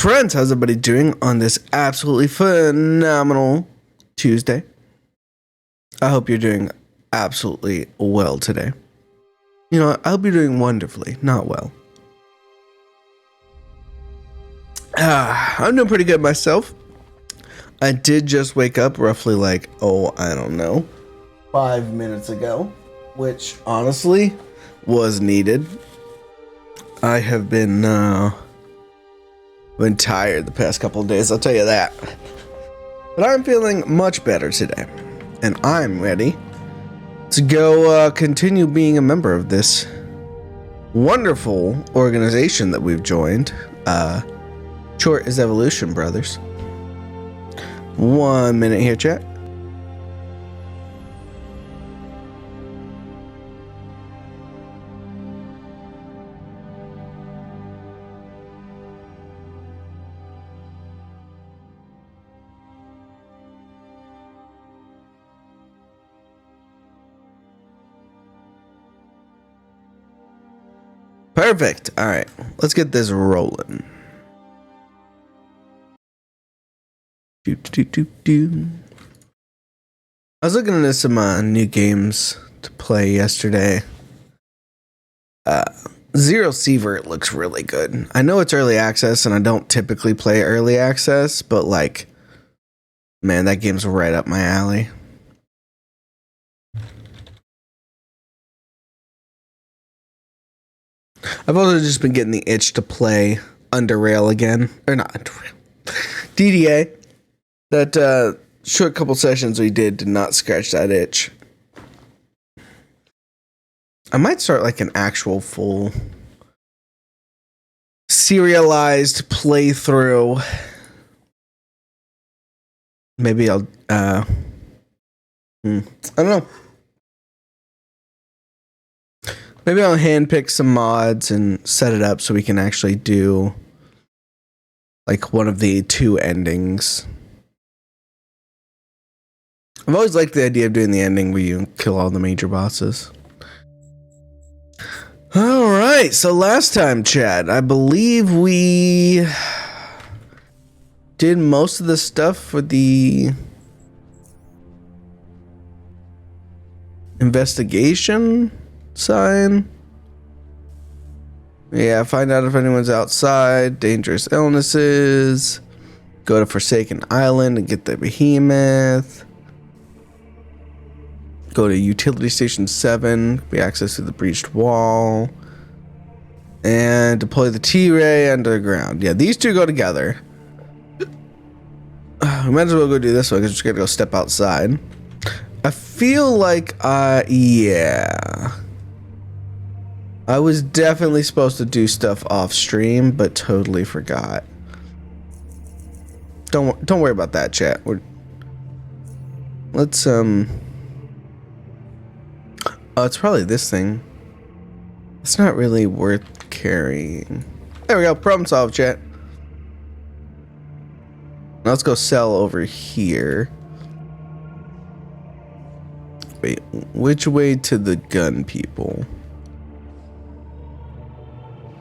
Friends, how's everybody doing on this absolutely phenomenal Tuesday? I hope you're doing absolutely well today. You know, I hope you're doing wonderfully, not well. I'm doing pretty good myself. I did just wake up roughly like, I don't know, 5 minutes ago, which honestly was needed. I have been tired the past couple of days, I'll tell you that. But I'm feeling much better today, and I'm ready to go continue being a member of this wonderful organization that we've joined. Tchort is Evolution, brothers. 1 minute here, chat. Perfect. All right, let's get this rolling. I was looking into some new games to play yesterday. Zero Sievert looks really good. I know it's early access, and I don't typically play early access, but like, man, that game's right up my alley. I've also just been getting the itch to play Underrail again. Or not Underrail. DDA. That short couple sessions we did not scratch that itch. I might start like an actual full serialized playthrough. Maybe I'll I don't know. Maybe I'll handpick some mods and set it up so we can actually do like one of the two endings. I've always liked the idea of doing the ending where you kill all the major bosses. All right, so last time, Chad, I believe we did most of the stuff for the investigation sign. Yeah, find out if anyone's outside, dangerous illnesses, go to Forsaken Island and get the behemoth. Go to Utility Station 7, be access to the breached wall, and deploy the T-Ray underground. Yeah, these two go together. We might as well go do this one because we're just gonna go step outside. I feel like, yeah. I was definitely supposed to do stuff off stream, but totally forgot. Don't worry about that, chat. Let's Oh, it's probably this thing. It's not really worth carrying. There we go. Problem solved, chat. Now let's go sell over here. Wait, which way to the gun people?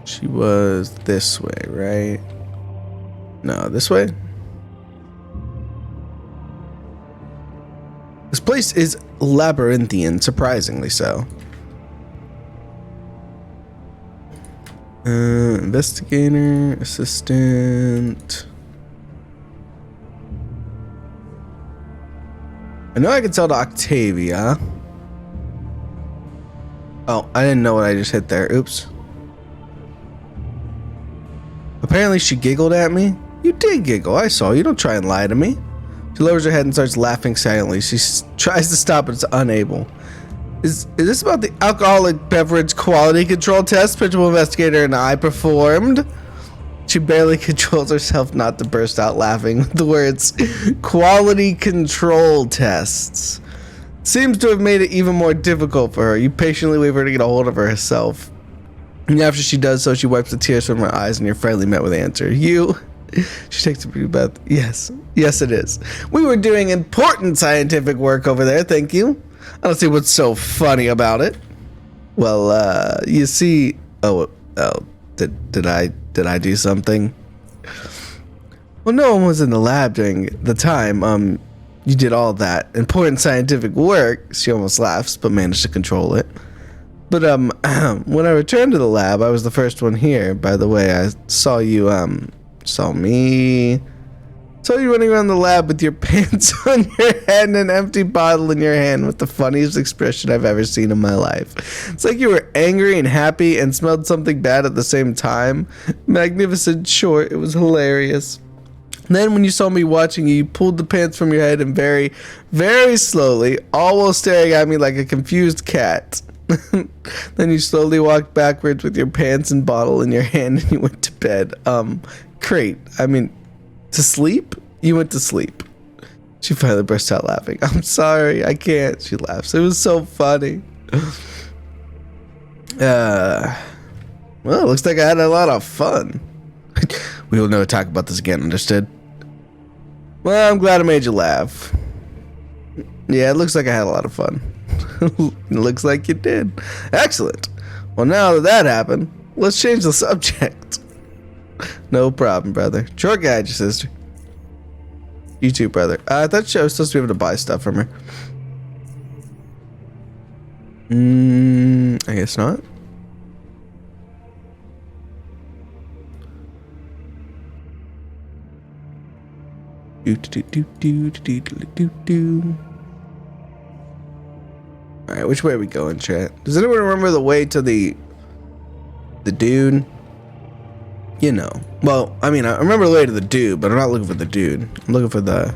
She was this way, right? No, this way? This place is labyrinthian, surprisingly so. Investigator, assistant. I know I can sell to Octavia. Oh, I didn't know what I just hit there. Oops. Apparently she giggled at me. You did giggle. I saw you. Don't try and lie to me. She lowers her head and starts laughing silently. She tries to stop, but is unable. Is this about the alcoholic beverage quality control test Principal Investigator and I performed? She barely controls herself not to burst out laughing with the words, quality control tests. Seems to have made it even more difficult for her. You patiently wait for her to get a hold of herself. And after she does so, she wipes the tears from her eyes and you're finally met with the answer. You... She takes a deep breath. Yes, it is. We were doing important scientific work over there, thank you. I don't see what's so funny about it. Well, you see... Oh, did I do something? Well, no one was in the lab during the time. You did all that important scientific work. She almost laughs, but managed to control it. But when I returned to the lab, I was the first one here. By the way, I saw you saw you running around the lab with your pants on your head and an empty bottle in your hand with the funniest expression I've ever seen in my life. It's like you were angry and happy and smelled something bad at the same time. Magnificent Tchort. It was hilarious. Then when you saw me watching you, you pulled the pants from your head and very, very slowly, all while staring at me like a confused cat. Then you slowly walked backwards with your pants and bottle in your hand and you went to bed. Great. I mean, to sleep? You went to sleep. She finally burst out laughing. I'm sorry, I can't. She laughs. It was so funny. Well, it looks like I had a lot of fun. We will never talk about this again, understood? Well, I'm glad I made you laugh. Yeah, it looks like I had a lot of fun. It looks like you did. Excellent. Well, now that happened, let's change the subject. No problem, brother. Tchort guide your sister. You too, brother. I thought I was supposed to be able to buy stuff from her. I guess not. Alright, which way are we going, chat? Does anyone remember the way to the dude? You know. Well, I mean, I remember the way to the dude, but I'm not looking for the dude. I'm looking for the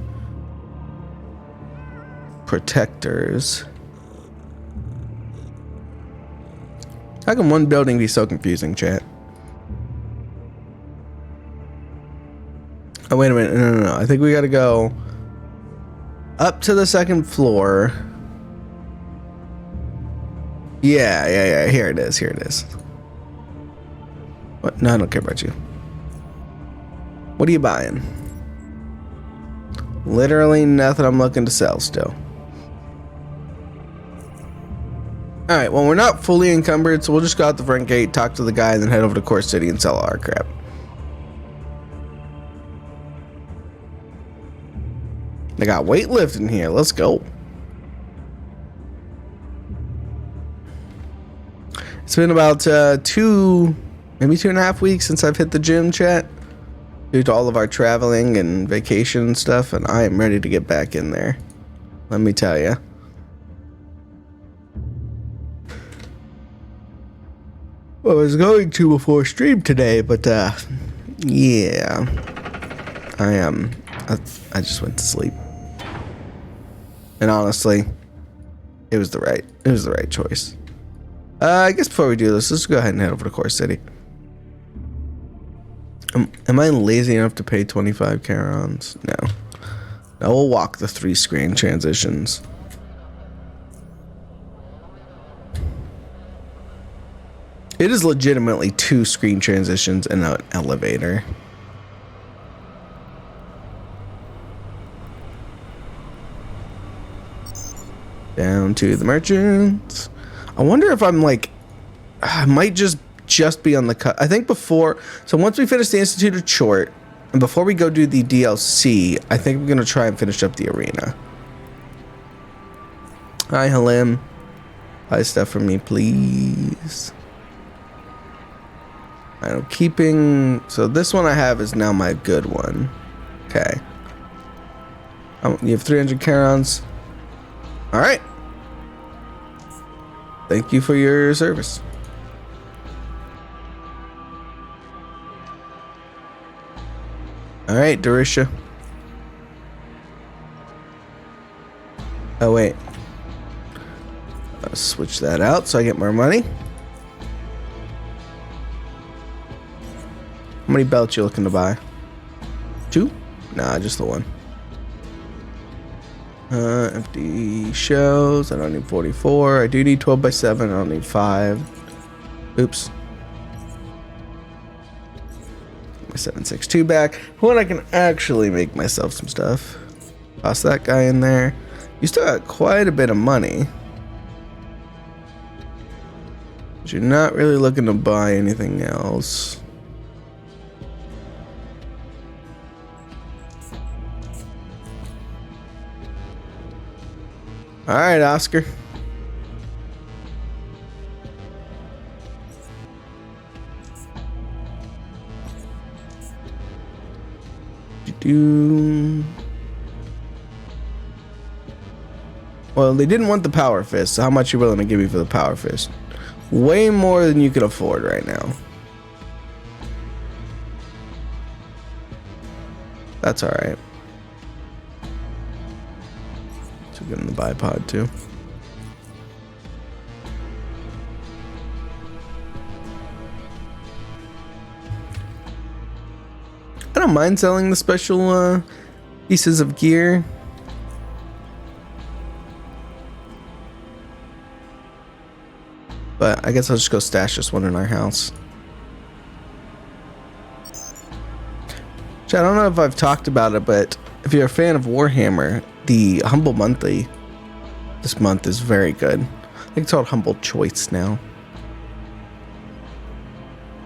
protectors. How can one building be so confusing, chat? Oh, wait a minute. No. I think we gotta go up to the second floor. Yeah. Here it is. What? No, I don't care about you. What are you buying? Literally nothing I'm looking to sell still. Alright, well, we're not fully encumbered, so we'll just go out the front gate, talk to the guy, and then head over to Core City and sell all our crap. They got weightlifting here. Let's go. It's been about maybe 2.5 weeks since I've hit the gym, chat, due to all of our traveling and vacation and stuff, and I am ready to get back in there. Let me tell you. Well, I was going to before stream today, but yeah, I just went to sleep, and honestly, it was the right choice. I guess before we do this, let's go ahead and head over to Core City. Am I lazy enough to pay 25 carons? No. I will walk the 3-screen transitions. It is legitimately 2 screen transitions and an elevator. Down to the merchants. I wonder if I'm like, I might just be on the cut. I think before, so once we finish the Institute of Tchort, and before we go do the DLC, I think we're gonna try and finish up the arena. Hi, Halim. Buy stuff for me, please. I'm keeping, so this one I have is now my good one. Okay. You have 300 carons. All right. Thank you for your service. All right, Dorisha. Oh, wait. I'll switch that out so I get more money. How many belts you looking to buy? 2? Nah, just the one. Empty shells. I don't need 44. I do need 12x7. I don't need 5. Oops. My 762 back. When I can actually make myself some stuff. Toss that guy in there. You still got quite a bit of money. But you're not really looking to buy anything else. All right, Oscar. Well, they didn't want the power fist. So how much you willing to give me for the power fist? Way more than you can afford right now. That's all right. So get in the bipod too. I don't mind selling the special pieces of gear. But I guess I'll just go stash this one in our house. I don't know if I've talked about it, but if you're a fan of Warhammer, the Humble Monthly this month is very good. I think it's called Humble Choice now.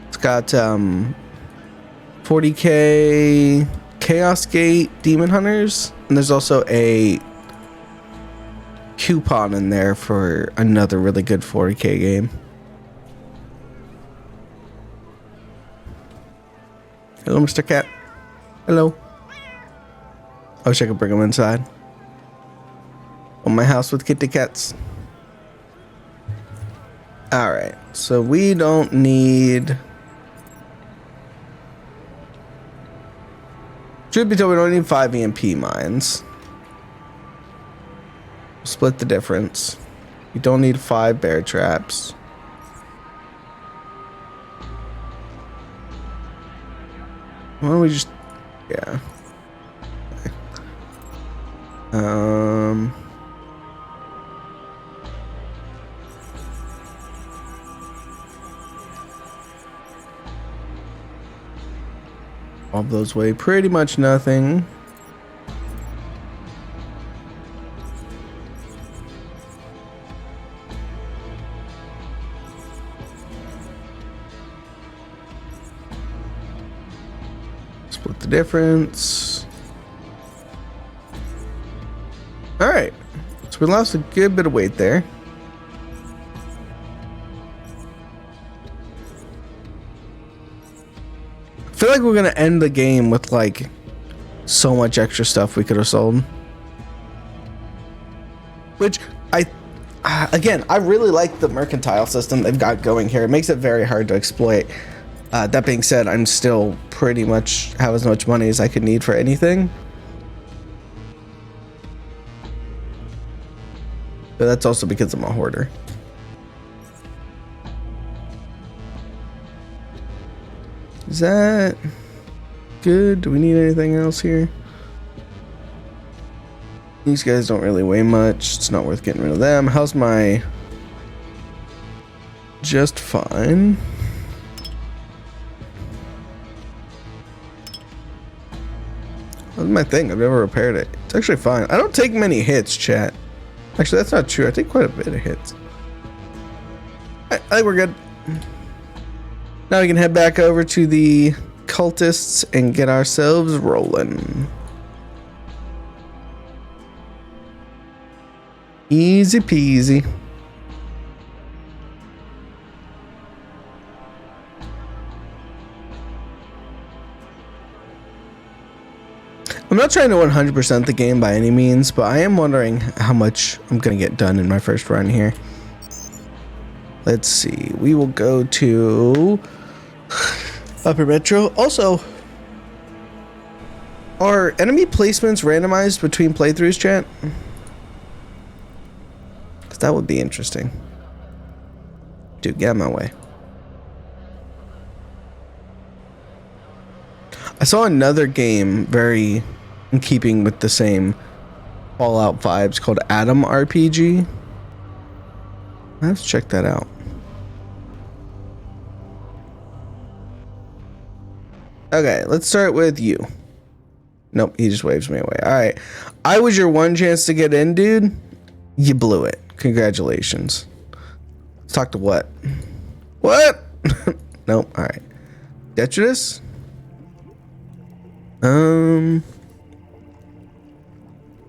It's got 40k Chaos Gate Demon Hunters, and there's also a coupon in there for another really good 40k game. Hello, Mr. Cat. Hello. I wish I could bring him inside. On my house with kitty cats. Alright, so we don't need... Truth be told, we don't need 5 EMP mines. Split the difference. You don't need 5 bear traps. Why don't we just... Yeah. Okay. All those weigh pretty much nothing. Split the difference. All right, so we lost a good bit of weight there. I feel like we're gonna end the game with like so much extra stuff we could have sold. Which again, I really like the mercantile system they've got going here. It makes it very hard to exploit. That being said, I'm still pretty much have as much money as I could need for anything. But that's also because I'm a hoarder. Is that good? Do we need anything else here? These guys don't really weigh much. It's not worth getting rid of them. How's my... Just fine. That's my thing. I've never repaired it. It's actually fine. I don't take many hits, chat. Actually, that's not true. I take quite a bit of hits. I think we're good. Now we can head back over to the cultists and get ourselves rolling. Easy peasy. I'm not trying to 100% the game by any means, but I am wondering how much I'm going to get done in my first run here. Let's see. We will go to Upper Metro. Also, are enemy placements randomized between playthroughs, chat? Because that would be interesting. Dude, get out of my way. I saw another game very in keeping with the same Fallout vibes called Atom RPG. Let's check that out. Okay, let's start with you. Nope, he just waves me away. All right. I was your one chance to get in, dude. You blew it. Congratulations. Let's talk to what? What? Nope. All right. Detritus?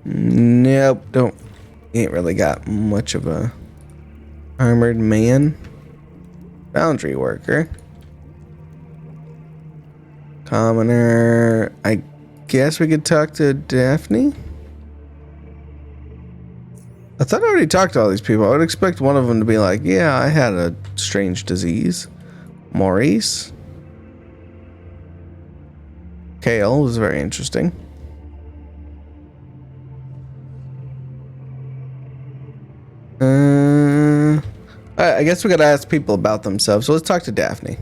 Nope. Don't. He ain't really got much of a armored man. Foundry worker. Commoner. I guess we could talk to Daphne? I thought I already talked to all these people. I would expect one of them to be like, yeah, I had a strange disease. Maurice. Kale was very interesting. I guess we gotta ask people about themselves. So let's talk to Daphne.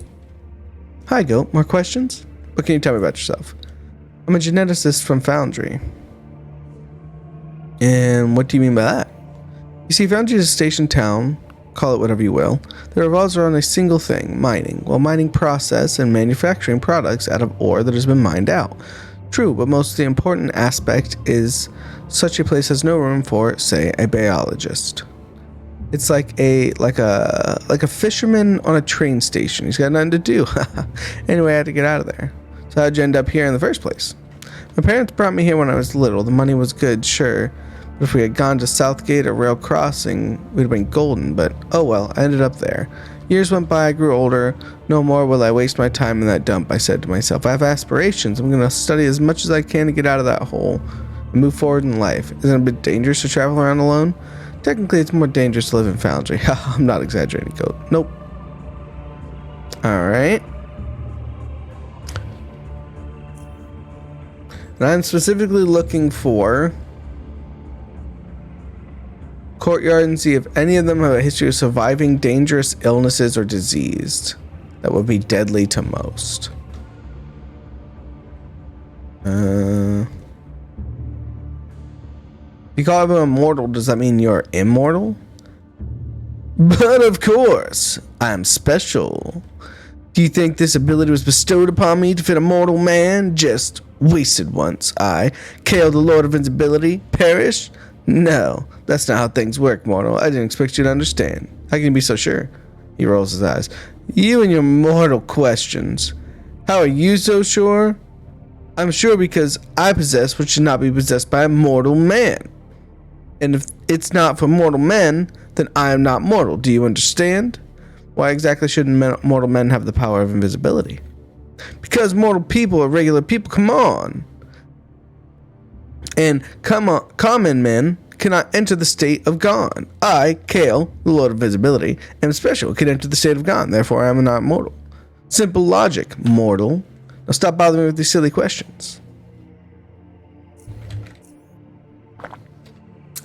Hi, Goat. More questions? What can you tell me about yourself? I'm a geneticist from Foundry. And what do you mean by that? You see, Foundry is a station town, call it whatever you will, that revolves around a single thing, mining. Well, mining process and manufacturing products out of ore that has been mined out. True, but most of the important aspect is such a place has no room for, say, a biologist. It's like a fisherman on a train station. He's got nothing to do. Anyway, I had to get out of there. So how'd you end up here in the first place? My parents brought me here when I was little. The money was good, sure. But if we had gone to Southgate or Rail Crossing, we'd have been golden. But oh well, I ended up there. Years went by, I grew older. No more will I waste my time in that dump, I said to myself. I have aspirations. I'm going to study as much as I can to get out of that hole and move forward in life. Isn't it a bit dangerous to travel around alone? Technically, it's more dangerous to live in Foundry. I'm not exaggerating, Goat. Nope. Alright. And I'm specifically looking for Courtyard and see if any of them have a history of surviving dangerous illnesses or disease that would be deadly to most. If you call him immortal, does that mean you're immortal? But of course, I'm special. Do you think this ability was bestowed upon me to fit a mortal man? Just wasted once. I, Kale, the Lord of Invisibility, perish? No, that's not how things work, mortal. I didn't expect you to understand. How can you be so sure? He rolls his eyes. You and your mortal questions. How are you so sure? I'm sure because I possess what should not be possessed by a mortal man. And if it's not for mortal men, then I am not mortal. Do you understand? Why exactly shouldn't mortal men have the power of invisibility? Because mortal people are regular people. Come on. And common men cannot enter the state of gone. I, Kale, the Lord of Visibility, am special, can enter the state of gone. Therefore, I am not mortal. Simple logic, mortal. Now stop bothering me with these silly questions.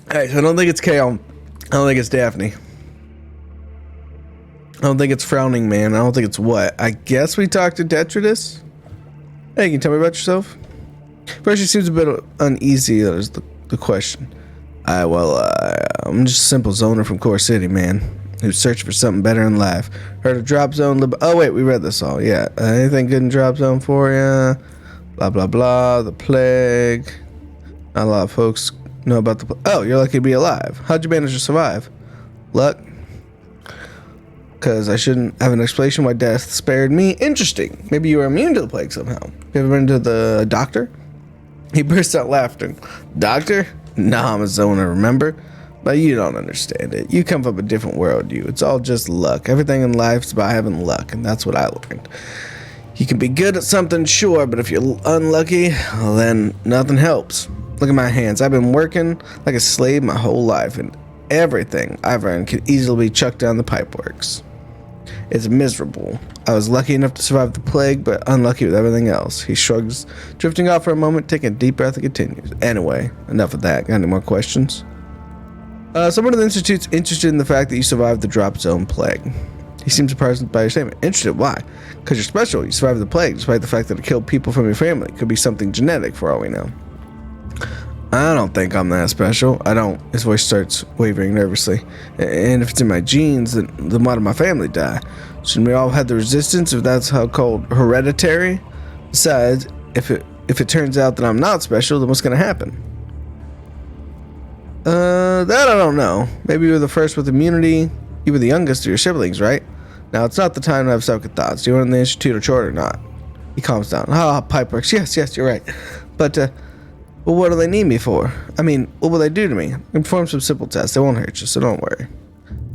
Alright, so I don't think it's Kale. I don't think it's Daphne. I don't think it's Frowning Man. I don't think it's what. I guess we talked to Detritus? Hey, can you tell me about yourself? First, she seems a bit uneasy. That is the question. I'm just a simple zoner from Core City, man, who's searching for something better in life. Heard of Drop Zone? Oh, wait, we read this all. Yeah. Anything good in Drop Zone for ya? Blah, blah, blah. The plague. Not a lot of folks know about the plague. Oh, you're lucky to be alive. How'd you manage to survive? Luck? Because I shouldn't have an explanation why death spared me. Interesting. Maybe you were immune to the plague somehow. You ever been to the doctor? He burst out laughing. Doctor? Nah, I'm a zoner, remember? But you don't understand it. You come from a different world, you. It's all just luck. Everything in life's about having luck, and that's what I learned. You can be good at something, sure, but if you're unlucky, well, then nothing helps. Look at my hands. I've been working like a slave my whole life, and everything I've earned can easily be chucked down the pipeworks. It's miserable. I was lucky enough to survive the plague, but unlucky with everything else. He shrugs, drifting off for a moment, taking a deep breath and continues. Anyway, enough of that. Got any more questions? Someone at the Institute's interested in the fact that you survived the Drop Zone plague. He seems surprised by your statement. Interested? Why? Because you're special. You survived the plague, despite the fact that it killed people from your family. Could be something genetic, for all we know. I don't think I'm that special. I don't. His voice starts wavering nervously. And if it's in my genes, then why did my family die? Shouldn't we all have the resistance if that's how called hereditary? Besides, if it turns out that I'm not special, then what's going to happen? That I don't know. Maybe you were the first with immunity. You were the youngest of your siblings, right? Now, it's not the time to have second thoughts. Do you want in the Institute of Tchort or not? He calms down. Pipeworks. Yes, you're right. But, Well, what do they need me for? I mean, what will they do to me? Perform some simple tests. They won't hurt you, so don't worry.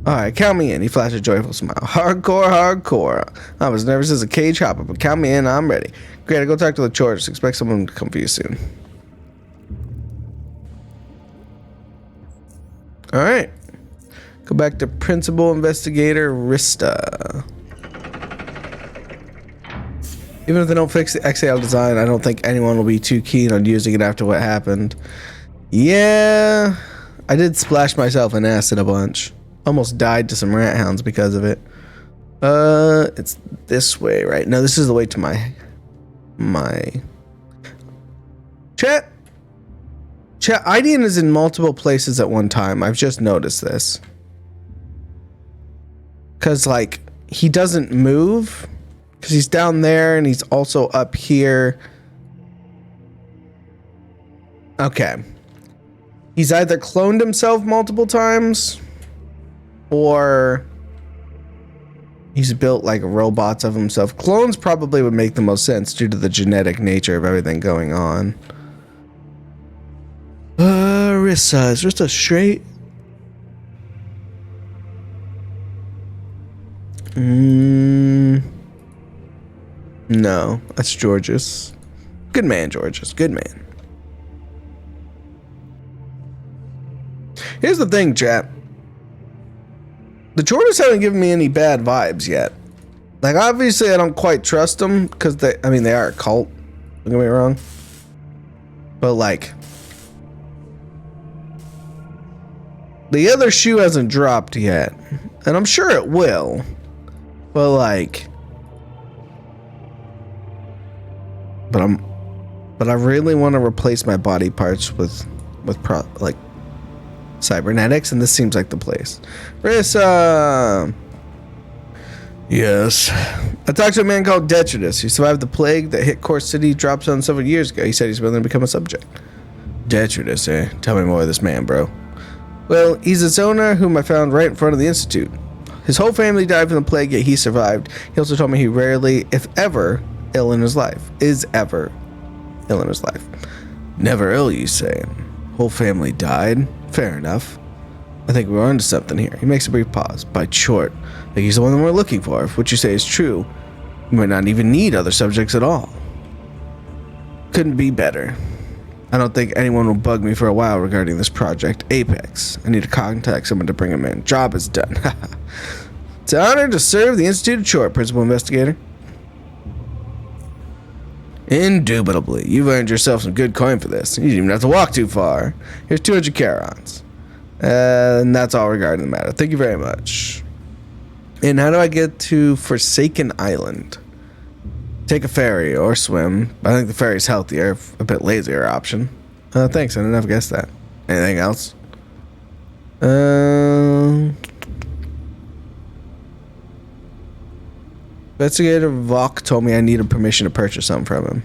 Alright, count me in. He flashed a joyful smile. Hardcore, hardcore. I was nervous as a cage hopper, but count me in. I'm ready. Great, I'll go talk to the Tchort. Expect someone to come for you soon. Alright. Go back to Principal Investigator Rista. Even if they don't fix the XAL design, I don't think anyone will be too keen on using it after what happened. Yeah, I did splash myself in acid a bunch. Almost died to some rat hounds because of it. It's this way, right? No, this is the way to my chat. IDN is in multiple places at one time. I've just noticed this. Cause like he doesn't move. Cause he's down there and he's also up here. Okay. He's either cloned himself multiple times, or he's built like robots of himself. Clones probably would make the most sense due to the genetic nature of everything going on. Rissa. Is Rissa straight? No, that's Georges. Good man, Georges. Good man. Here's the thing, chat. The Tchorts haven't given me any bad vibes yet. Like, obviously, I don't quite trust them because they are a cult. Don't get me wrong. But, like, the other shoe hasn't dropped yet. And I'm sure it will. But, like, but I really want to replace my body parts with cybernetics, and this seems like the place. Rissa! Yes. I talked to a man called Detritus. He survived the plague that hit Core City dropped on several years ago. He said he's willing to become a subject. Detritus, eh? Tell me more of this man, bro. Well, he's its owner, whom I found right in front of the Institute. His whole family died from the plague, yet he survived. He also told me he rarely, if ever, ill in his life. Is ever ill in his life. Never ill, you say? Whole family died? Fair enough. I think we're onto something here. He makes a brief pause. By Tchort. Like he's the one that we're looking for. If what you say is true, we might not even need other subjects at all. Couldn't be better. I don't think anyone will bug me for a while regarding this project. Apex. I need to contact someone to bring him in. Job is done. It's an honor to serve the Institute of Tchort, Principal Investigator. Indubitably. You've earned yourself some good coin for this. You didn't even have to walk too far. Here's 200 carons. And that's all regarding the matter. Thank you very much. And how do I get to Forsaken Island? Take a ferry or swim. I think the ferry's healthier, a bit lazier option. Thanks, I didn't have guessed that. Anything else? Investigator Vok told me I needed permission to purchase something from him.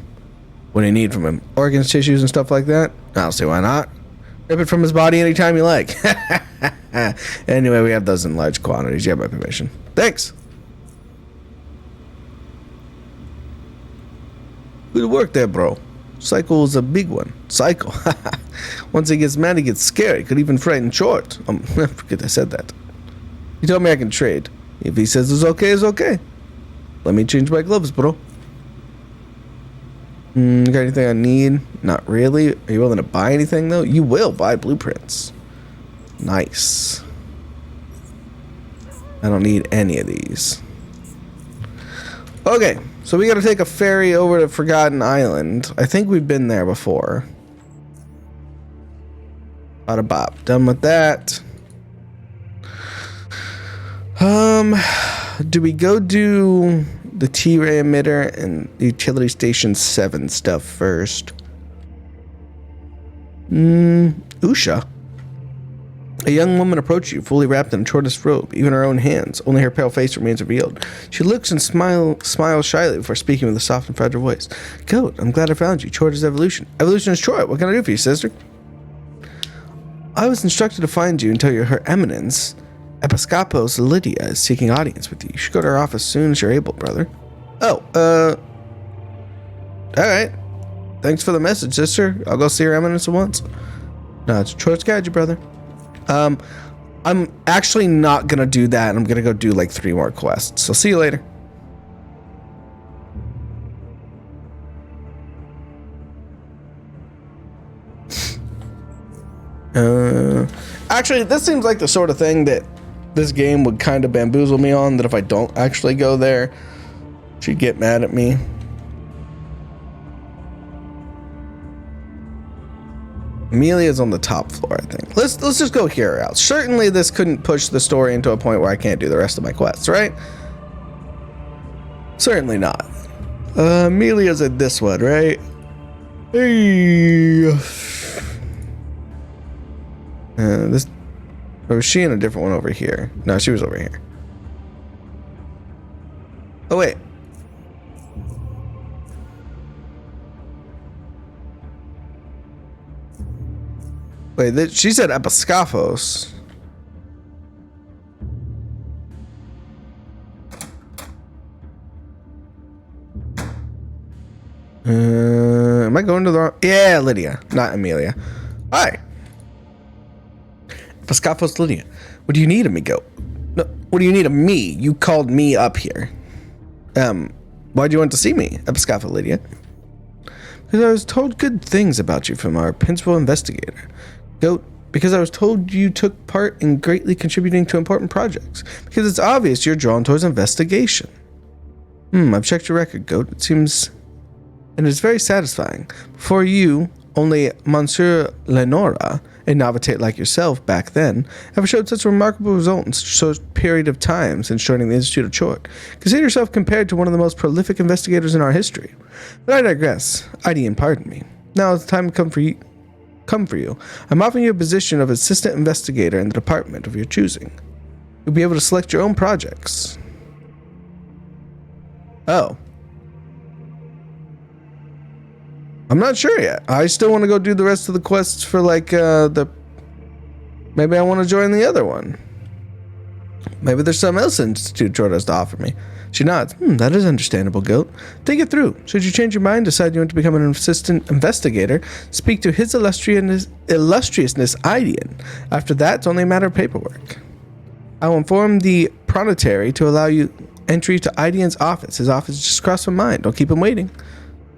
What do you need from him? Organs, tissues, and stuff like that? I don't see why not. Rip it from his body anytime you like. Anyway, we have those in large quantities. You have my permission. Thanks. Good work there, bro. Psycho is a big one. Psycho. Once he gets mad, he gets scary. Could even frighten Tchort. I forget I said that. He told me I can trade. If he says it's okay, it's okay. Let me change my gloves, bro. Got anything I need? Not really. Are you willing to buy anything, though? You will buy blueprints. Nice. I don't need any of these. Okay, so we gotta take a ferry over to Forgotten Island. I think we've been there before. Bada bop. Done with that. Do we go do the T-ray emitter and utility station 7 stuff first? Usha. A young woman approached you, fully wrapped in a tortoise robe, even her own hands. Only her pale face remains revealed. She looks and smiles shyly before speaking with a soft and fragile voice. Goat, I'm glad I found you. Tchort is evolution. Evolution is Tchort. What can I do for you, sister? I was instructed to find you and tell you her eminence, Episcopos Lydia, is seeking audience with you. You should go to her office as soon as you're able, brother. Oh, alright. Thanks for the message, sister. I'll go see her eminence at once. No, it's Tchort's guide you, brother. I'm actually not gonna do that. I'm gonna go do like 3 more quests. So see you later. Actually, this seems like the sort of thing that this game would kind of bamboozle me on, that if I don't actually go there, she'd get mad at me. Amelia's on the top floor, I think. Let's just go hear her out. Certainly this couldn't push the story into a point where I can't do the rest of my quests, right? Certainly not. Amelia's at this one, right? Hey. This, or was she in a different one over here? No, she was over here. Oh wait. Wait, she said Episcophos. Am I going to the wrong? Yeah, Lydia, not Amelia. Hi. Episcophos Lydia. What do you need of me, goat? No, what do you need of me? You called me up here. Why'd you want to see me, Episcophos Lydia? Because I was told good things about you from our principal investigator. Goat, because I was told you took part in greatly contributing to important projects. Because it's obvious you're drawn towards investigation. I've checked your record, Goat. It seems... and it's very satisfying. Before you, only Monsieur Lenora, a novitate like yourself back then, ever showed such remarkable results in such a short period of time since joining the Institute of Tchort. Consider yourself compared to one of the most prolific investigators in our history. But I digress. Idian, pardon me. Now it's time to come for you. I'm offering you a position of assistant investigator in the department of your choosing. You'll be able to select your own projects. Oh. I'm not sure yet. I still want to go do the rest of the quests for like maybe I want to join the other one. Maybe there's something else Institute Tchort has to offer me. She nods. That is understandable, Goat. Think it through. Should you change your mind, decide you want to become an assistant investigator, speak to his illustriousness Idian. After that, it's only a matter of paperwork. I will inform the pronotary to allow you entry to Idian's office. His office is just across from mine. Don't keep him waiting.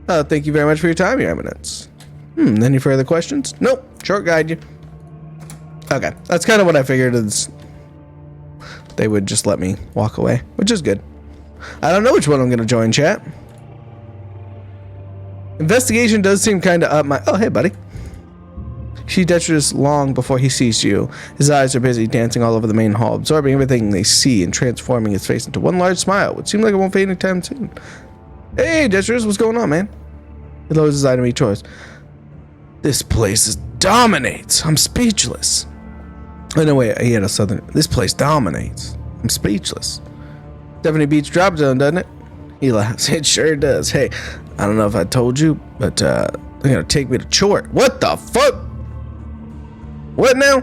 Thank you very much for your time, Your Eminence. Any further questions? Nope. Short guide you. Okay, that's kind of what I figured is they would just let me walk away, which is good. I don't know which one I'm going to join, chat. Investigation does seem kind of up my... Oh, hey, buddy. She Detritus long before he sees you. His eyes are busy dancing all over the main hall, absorbing everything they see and transforming his face into one large smile, which seems like it won't fade anytime soon. Hey, Detritus, what's going on, man? He lowers his eye to meet Troy's. This place dominates. I'm speechless. Oh, no, wait, he had a southern... This place dominates. I'm speechless. Definitely beats Drop Zone, doesn't it? He laughs. It sure does. Hey, I don't know if I told you, but they're gonna take me to Tchort. What the fuck? What now?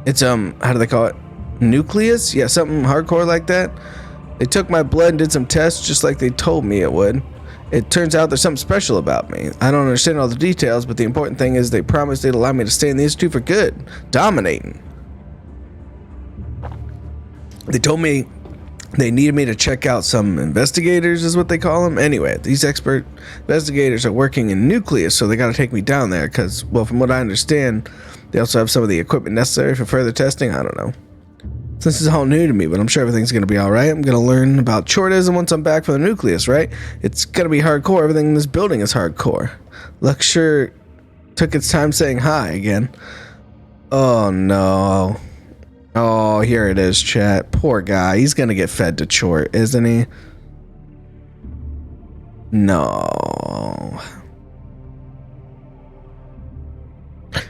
It's, how do they call it? Nucleus? Yeah, something hardcore like that. They took my blood and did some tests just like they told me it would. It turns out there's something special about me. I don't understand all the details, but the important thing is they promised they'd allow me to stay in the Institute for good. Dominating. They told me they needed me to check out some investigators, is what they call them. Anyway, these expert investigators are working in Nucleus, so they got to take me down there because, well, from what I understand, they also have some of the equipment necessary for further testing. I don't know. This is all new to me, but I'm sure everything's going to be all right. I'm going to learn about Tchortism once I'm back from the Nucleus, right? It's going to be hardcore. Everything in this building is hardcore. Luck sure took its time saying hi again. Oh, no. Oh, here it is, chat. Poor guy. He's going to get fed to Tchort, isn't he? No.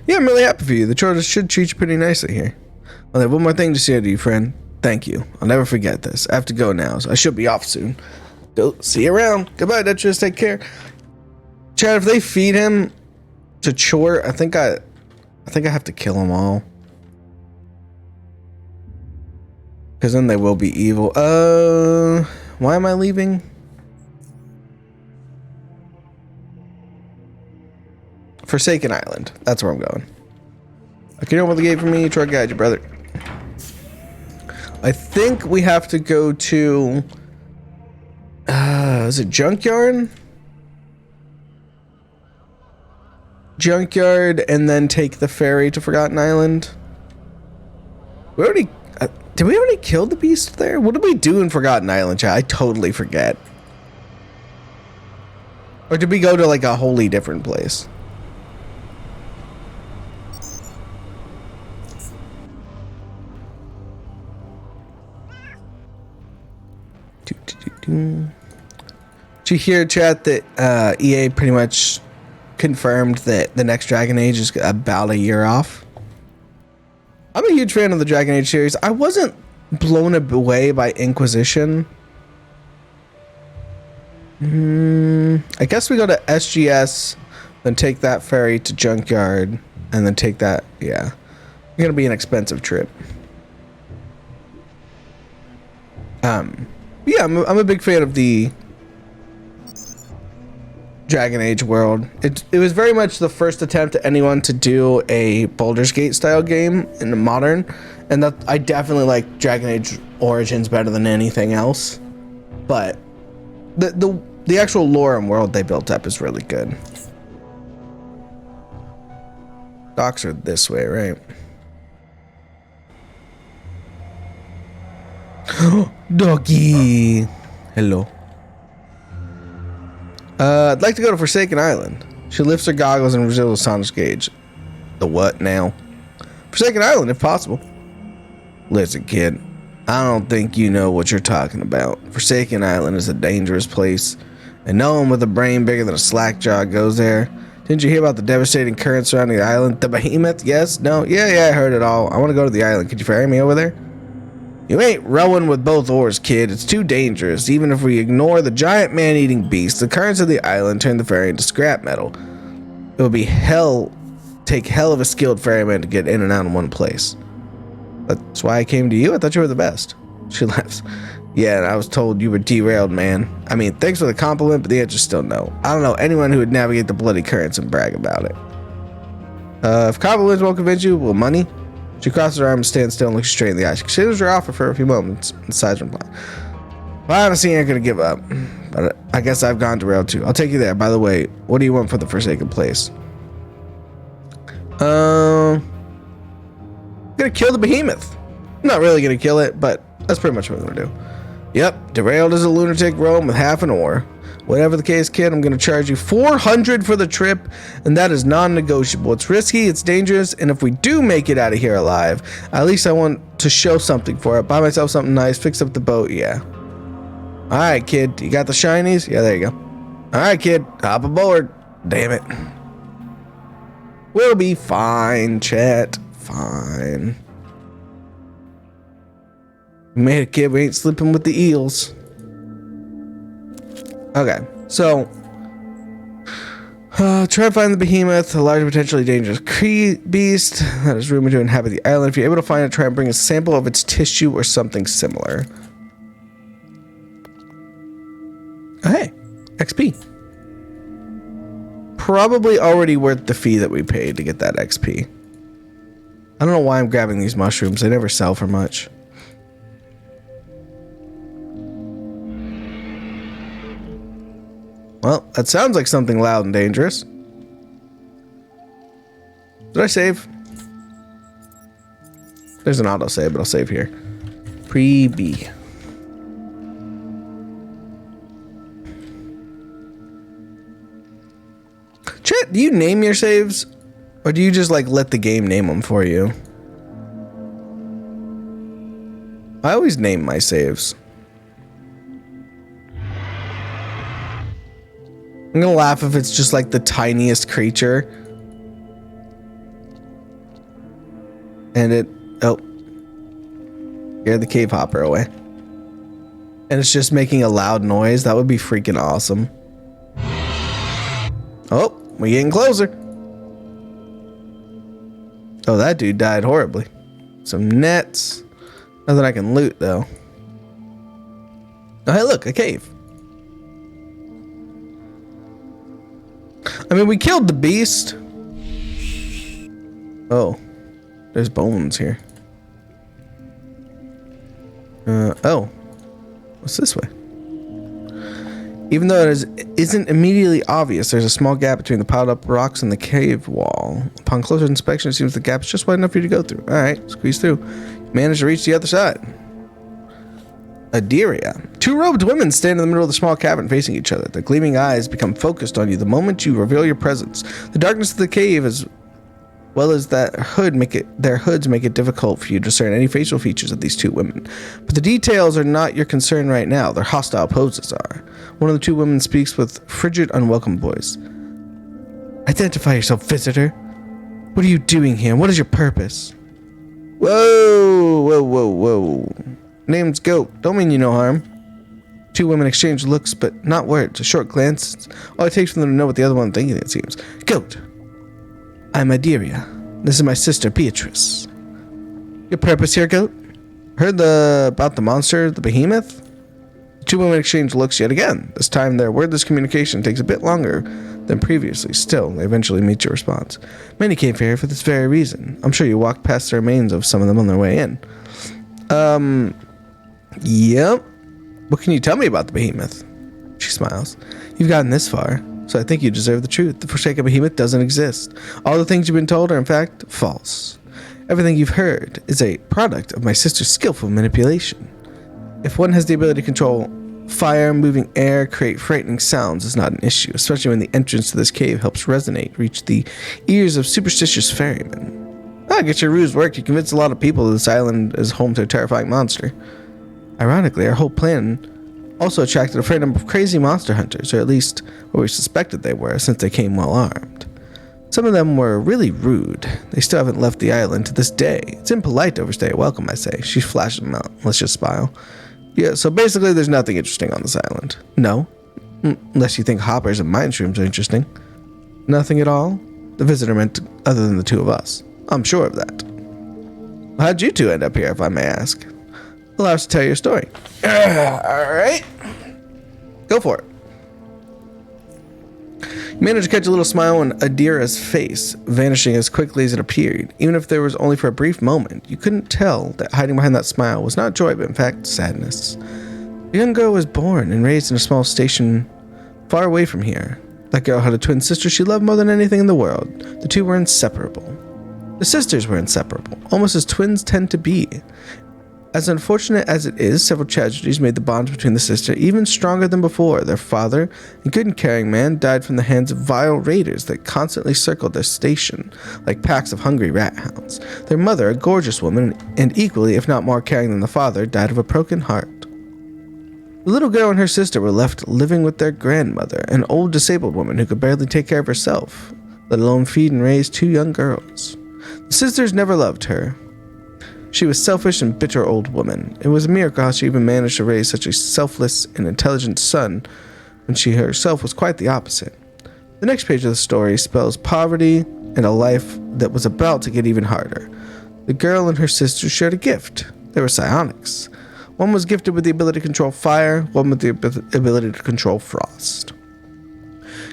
Yeah, I'm really happy for you. The Tchorters should treat you pretty nicely here. Well, I have one more thing to say to you, friend. Thank you. I'll never forget this. I have to go now, so I should be off soon. Go. See you around. Goodbye, Detritus. Take care. Chad, if they feed him to Tchort, I think I have to kill them all. Because then they will be evil. Why am I leaving? Forsaken Island. That's where I'm going. Can you open the gate for me? Truck guide you, brother. I think we have to go to... is it Junkyard? Junkyard, and then take the ferry to Forgotten Island. We already... did we already kill the beast there? What did we do in Forgotten Island, chat? I totally forget. Or did we go to like a wholly different place? Did you hear, chat, that EA pretty much confirmed that the next Dragon Age is about a year off? I'm a huge fan of the Dragon Age series. I wasn't blown away by Inquisition. I guess we go to SGS, then take that ferry to Junkyard, and then take that, yeah. It's gonna be an expensive trip. Yeah, I'm a big fan of the Dragon Age world. It was very much the first attempt at anyone to do a Baldur's Gate style game in the modern, and that I definitely like Dragon Age Origins better than anything else. But the actual lore and world they built up is really good. Docks are this way, right? Doggy. Hello. I'd like to go to Forsaken Island. She lifts her goggles and reveals Sonic's gauge. The what now? Forsaken Island, if possible. Listen, kid. I don't think you know what you're talking about. Forsaken Island is a dangerous place, and no one with a brain bigger than a slack jaw goes there. Didn't you hear about the devastating current surrounding the island? The behemoth? Yes? No? Yeah, I heard it all. I want to go to the island. Could you ferry me over there? You ain't rowing with both oars, kid. It's too dangerous. Even if we ignore the giant man-eating beast, the currents of the island turn the ferry into scrap metal. It would be take hell of a skilled ferryman to get in and out in one place. That's why I came to you. I thought you were the best. She laughs. Yeah, and I was told you were derailed, man. I mean, thanks for the compliment, but the answer's still no. I don't know anyone who would navigate the bloody currents and brag about it. If compliments won't convince you, well, money? She crosses her arm and stands still and looks straight in the eyes. She considers her offer for a few moments and decides to reply. Well, honestly, I ain't gonna give up. But I guess I've gone to rail too. I'll take you there. By the way, what do you want for the Forsaken place? I'm gonna kill the behemoth. I'm not really gonna kill it, but that's pretty much what I'm gonna do. Yep, derailed as a lunatic roam with half an oar. Whatever the case, kid, I'm going to charge you $400 for the trip, and that is non-negotiable. It's risky, it's dangerous, and if we do make it out of here alive, at least I want to show something for it. Buy myself something nice, fix up the boat, yeah. Alright, kid, you got the shinies? Yeah, there you go. Alright, kid, hop aboard. Damn it. We'll be fine, chat. Fine. We made it, kid. We ain't slipping with the eels. Okay, so try to find the behemoth, a large potentially dangerous beast that is rumored to inhabit the island. If you're able to find it, try and bring a sample of its tissue or something similar. Oh, hey, XP. Probably already worth the fee that we paid to get that XP. I don't know why I'm grabbing these mushrooms. They never sell for much. Well, that sounds like something loud and dangerous. Did I save? There's an autosave, but I'll save here. Pre-B. Chat, do you name your saves? Or do you just like let the game name them for you? I always name my saves. I'm gonna laugh if it's just like the tiniest creature. And it... Oh. Scared the cave hopper away. And it's just making a loud noise. That would be freaking awesome. Oh, we're getting closer. Oh, that dude died horribly. Some nets. Nothing I can loot, though. Oh, hey, look, a cave. I mean, we killed the beast. Oh, there's bones here. Oh. What's this way? Even though it isn't immediately obvious, there's a small gap between the piled up rocks and the cave wall. Upon closer inspection, it seems the gap is just wide enough for you to go through. Alright, squeeze through. Manage to reach the other side. Aderia. Two robed women stand in the middle of the small cabin facing each other. Their gleaming eyes become focused on you the moment you reveal your presence. The darkness of the cave as well as their hoods make it difficult for you to discern any facial features of these two women. But the details are not your concern right now. Their hostile poses are. One of the two women speaks with frigid, unwelcome voice. Identify yourself, visitor. What are you doing here? What is your purpose? Whoa. Name's Goat. Don't mean you no harm. Two women exchange looks, but not words. A short glance. All it takes for them to know what the other one is thinking, it seems. Goat. I'm Aderia. This is my sister, Beatrice. Your purpose here, Goat? Heard about the monster, the behemoth? The two women exchange looks yet again. This time their wordless communication takes a bit longer than previously. Still, they eventually meet your response. Many came here for this very reason. I'm sure you walked past the remains of some of them on their way in. Yep. What can you tell me about the behemoth? She smiles. You've gotten this far, so I think you deserve the truth. The Forsaken Behemoth doesn't exist. All the things you've been told are, in fact, false. Everything you've heard is a product of my sister's skillful manipulation. If one has the ability to control fire, moving air, create frightening sounds is not an issue, especially when the entrance to this cave helps reach the ears of superstitious ferrymen. I guess your ruse worked. You convinced a lot of people that this island is home to a terrifying monster. Ironically, our whole plan also attracted a fair number of crazy monster hunters, or at least what we suspected they were, since they came well armed. Some of them were really rude. They still haven't left the island to this day. It's impolite to overstay a welcome, I say. She flashes them out. Let's just smile. Yeah, so basically there's nothing interesting on this island. No. Unless you think hoppers and mine shrooms are interesting. Nothing at all? The visitor meant other than the two of us. I'm sure of that. Well, how'd you two end up here, if I may ask? Allow us to tell your story. Alright. Go for it. You managed to catch a little smile on Adira's face, vanishing as quickly as it appeared. Even if there was only for a brief moment, you couldn't tell that hiding behind that smile was not joy, but in fact sadness. The young girl was born and raised in a small station far away from here. That girl had a twin sister she loved more than anything in the world. The two were inseparable. The sisters were inseparable, almost as twins tend to be. As unfortunate as it is, several tragedies made the bonds between the sisters even stronger than before. Their father, a good and caring man, died from the hands of vile raiders that constantly circled their station, like packs of hungry rat hounds. Their mother, a gorgeous woman, and equally, if not more caring than the father, died of a broken heart. The little girl and her sister were left living with their grandmother, an old disabled woman who could barely take care of herself, let alone feed and raise two young girls. The sisters never loved her. She was selfish and bitter old woman. It was a miracle how she even managed to raise such a selfless and intelligent son when she herself was quite the opposite. The next page of the story spells poverty and a life that was about to get even harder. The girl and her sister shared a gift. They were psionics. One was gifted with the ability to control fire, one with the ability to control frost.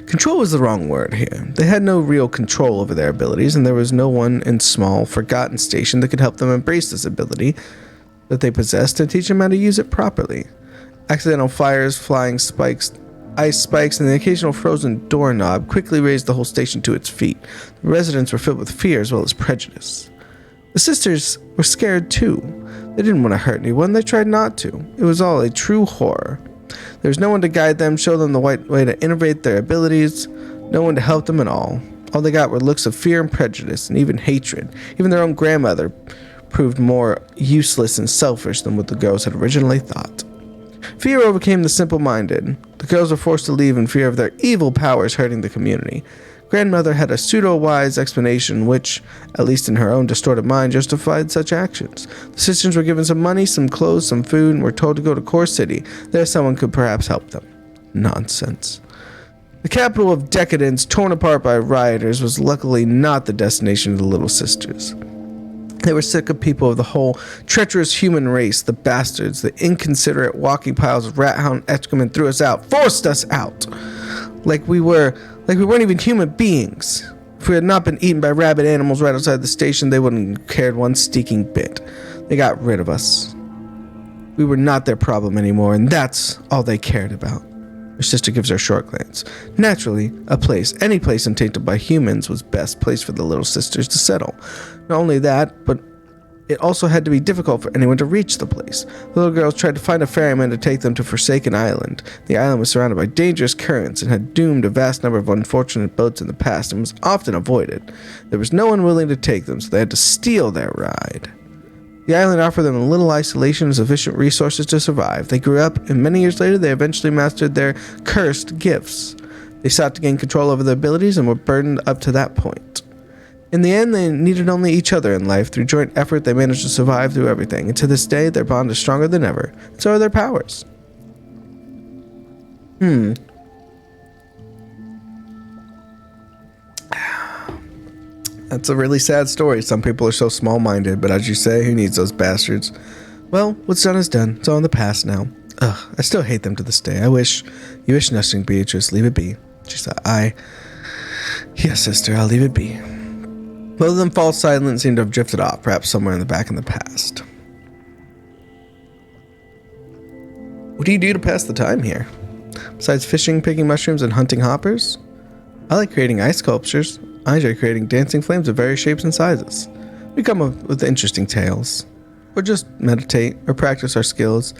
Control was the wrong word here. They had no real control over their abilities, and there was no one in small, forgotten station that could help them embrace this ability that they possessed and teach them how to use it properly. Accidental fires, flying spikes, ice spikes, and the occasional frozen doorknob quickly raised the whole station to its feet. The residents were filled with fear as well as prejudice. The sisters were scared too. They didn't want to hurt anyone. They tried not to. It was all a true horror. There was no one to guide them, show them the right way to innovate their abilities, no one to help them at all. All they got were looks of fear and prejudice, and even hatred. Even their own grandmother proved more useless and selfish than what the girls had originally thought. Fear overcame the simple-minded. The girls were forced to leave in fear of their evil powers hurting the community. Grandmother had a pseudo-wise explanation which, at least in her own distorted mind, justified such actions. The sisters were given some money, some clothes, some food, and were told to go to Core City. There someone could perhaps help them. Nonsense. The capital of decadence, torn apart by rioters, was luckily not the destination of the Little Sisters. They were sick of people of the whole treacherous human race, the bastards, the inconsiderate walking piles of rat hound excrement threw us out, forced us out, like we weren't even human beings. If we had not been eaten by rabid animals right outside the station, they wouldn't have cared one stinking bit. They got rid of us. We were not their problem anymore, and that's all they cared about. Her sister gives her a short glance. Naturally, any place untainted by humans was best place for the little sisters to settle. Not only that, but it also had to be difficult for anyone to reach the place. The little girls tried to find a ferryman to take them to Forsaken Island. The island was surrounded by dangerous currents and had doomed a vast number of unfortunate boats in the past and was often avoided. There was no one willing to take them, so they had to steal their ride. The island offered them a little isolation and sufficient resources to survive. They grew up, and many years later they eventually mastered their cursed gifts. They sought to gain control over their abilities and were burdened up to that point. In the end, they needed only each other in life. Through joint effort, they managed to survive through everything, and to this day, their bond is stronger than ever. And so are their powers. That's a really sad story. Some people are so small-minded, but as you say, who needs those bastards? Well, what's done is done. It's all in the past now. Ugh, I still hate them to this day. You wish nothing, Beatrice. Leave it be. She said, Yes, sister, I'll leave it be. Both of them fall silent and seem to have drifted off, perhaps somewhere in the back in the past. What do you do to pass the time here? Besides fishing, picking mushrooms, and hunting hoppers? I like creating ice sculptures. I enjoy creating dancing flames of various shapes and sizes. We come up with interesting tales. Or just meditate, or practice our skills.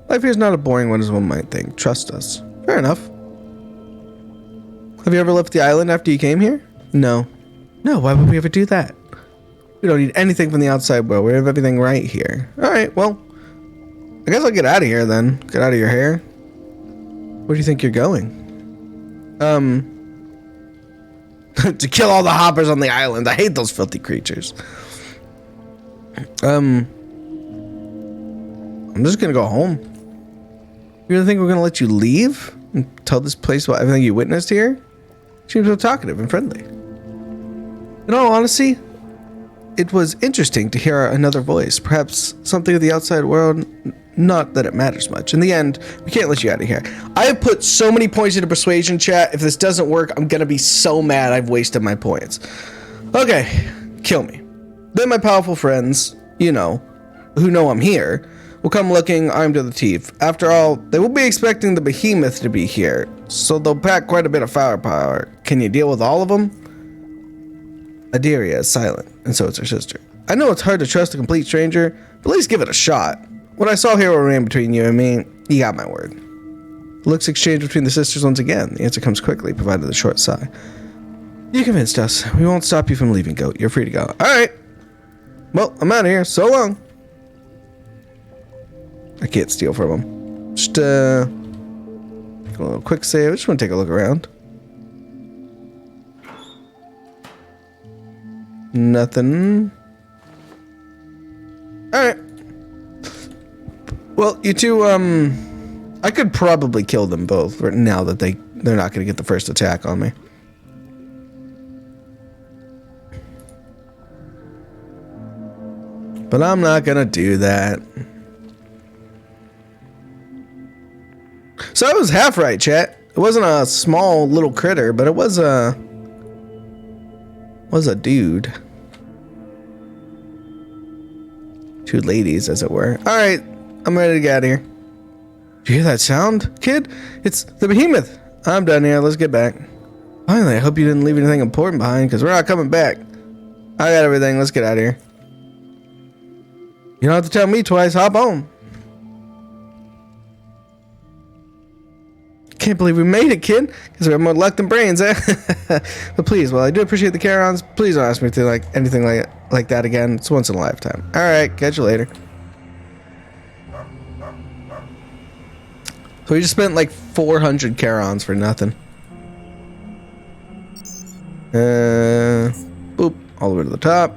Life here is not a boring one as one might think. Trust us. Fair enough. Have you ever left the island after you came here? No. No, why would we ever do that? We don't need anything from the outside world. We have everything right here. Alright, well, I guess I'll get out of here then. Get out of your hair. Where do you think you're going? To kill all the hoppers on the island. I hate those filthy creatures. I'm just gonna go home. You really think we're gonna let you leave and tell this place about everything you witnessed here? Seems so talkative and friendly. In all honesty, it was interesting to hear another voice. Perhaps something of the outside world. Not that it matters much. In the end, we can't let you out of here. I have put so many points into persuasion, chat. If this doesn't work, I'm gonna be so mad I've wasted my points. Okay, kill me. Then my powerful friends, who know I'm here, will come looking armed to the teeth. After all, they will be expecting the behemoth to be here, so they'll pack quite a bit of firepower. Can you deal with all of them? Adiria is silent, and so is her sister. I know it's hard to trust a complete stranger, but at least give it a shot. What I saw here will remain between you and me. You got my word. Looks exchanged between the sisters once again. The answer comes quickly, provided a short sigh. You convinced us. We won't stop you from leaving, Goat. You're free to go. Alright. Well, I'm out of here. So long. I can't steal from him. Just, a little quick save. I just want to take a look around. Nothing. Alright. Well, you two, I could probably kill them both now that they're not going to get the first attack on me. But I'm not going to do that. So I was half right, chat. It wasn't a small little critter, but it was a dude. Two ladies, as it were. All right. I'm ready to get out of here. Did you hear that sound, kid? It's the behemoth. I'm done here. Let's get back. Finally, I hope you didn't leave anything important behind, because we're not coming back. I got everything. Let's get out of here. You don't have to tell me twice. Hop on. Can't believe we made it, kid. Because we have more luck than brains, eh? But please, while I do appreciate the carry-ons, please don't ask me to like anything like that again. It's once in a lifetime. All right. Catch you later. So we just spent like 400 carons for nothing. Boop. All the way to the top.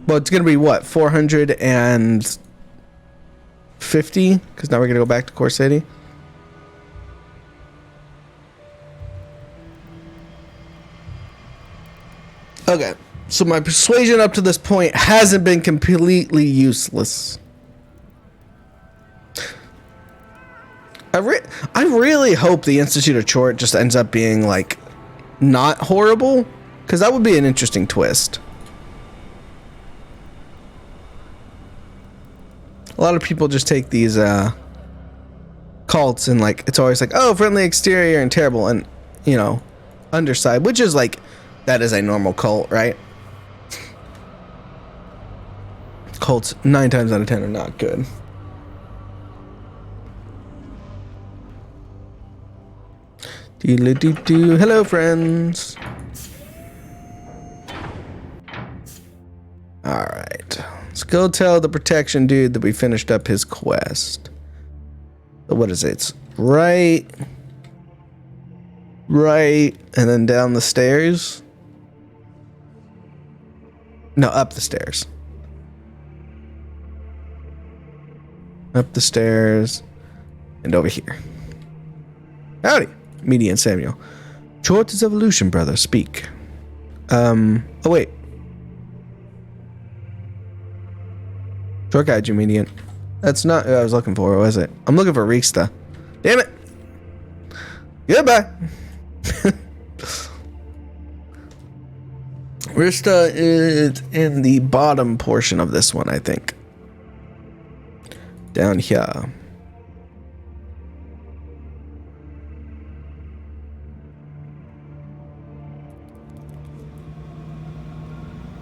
Well, it's going to be what? 450? Because now we're going to go back to Core City. Okay. So my persuasion up to this point hasn't been completely useless. I really hope the Institute of Tchort just ends up being, like, not horrible. Because that would be an interesting twist. A lot of people just take these cults and like it's always like, oh, friendly exterior and terrible and, you know, underside, which is like, that is a normal cult, right? Cults 9 times out of 10 are not good. Hello, friends. Alright. Let's go tell the protection dude that we finished up his quest. So what is it? It's right, and then down the stairs. No, up the stairs. Up the stairs. And over here. Howdy. Median Samuel. Tchort is evolution, brother. Speak. Oh, wait. Tchort guide you, Median. That's not who I was looking for, was it? I'm looking for Rixta. Damn it. Goodbye. Rixta is in the bottom portion of this one, I think. Down here.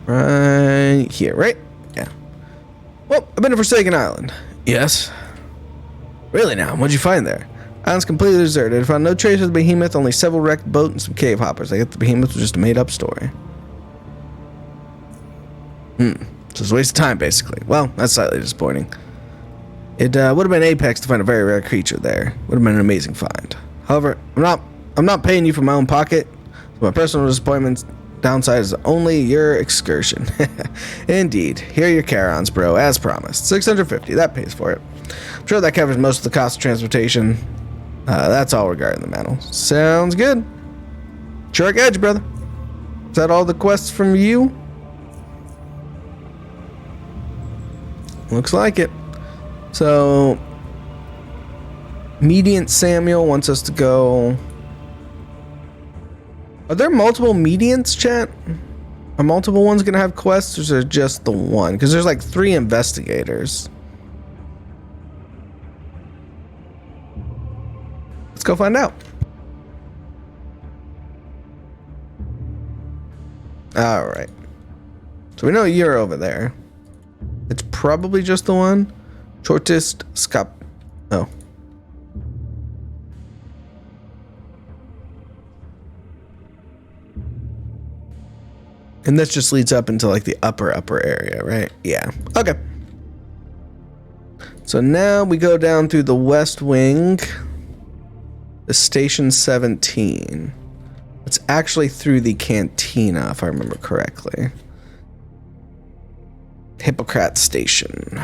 Right here, right? Yeah. Well, I've been to Forsaken Island. Yes. Really now? What'd you find there? Island's completely deserted. I found no trace of the behemoth, only several wrecked boats and some cave hoppers. I guess the behemoth was just a made-up story. Just a waste of time, basically. Well, that's slightly disappointing. It would have been apex to find a very rare creature there. Would have been an amazing find. However, I'm not paying you from my own pocket. So my personal disappointment downside is only your excursion. Indeed. Here are your carry-ons, bro, as promised. 650. That pays for it. I'm sure that covers most of the cost of transportation. That's all regarding the medal. Sounds good. Shark Edge, brother. Is that all the quests from you? Looks like it. So, Median Samuel wants us to go. Are there multiple medians, chat? Are multiple ones gonna have quests, or is there just the one? Because there's like 3 investigators. Let's go find out. Alright. So we know you're over there. It's probably just the one. Shortest scop. Oh. And this just leads up into like the upper area, right? Yeah. Okay. So now we go down through the west wing. The station 17. It's actually through the cantina, if I remember correctly. Hippocrat Station.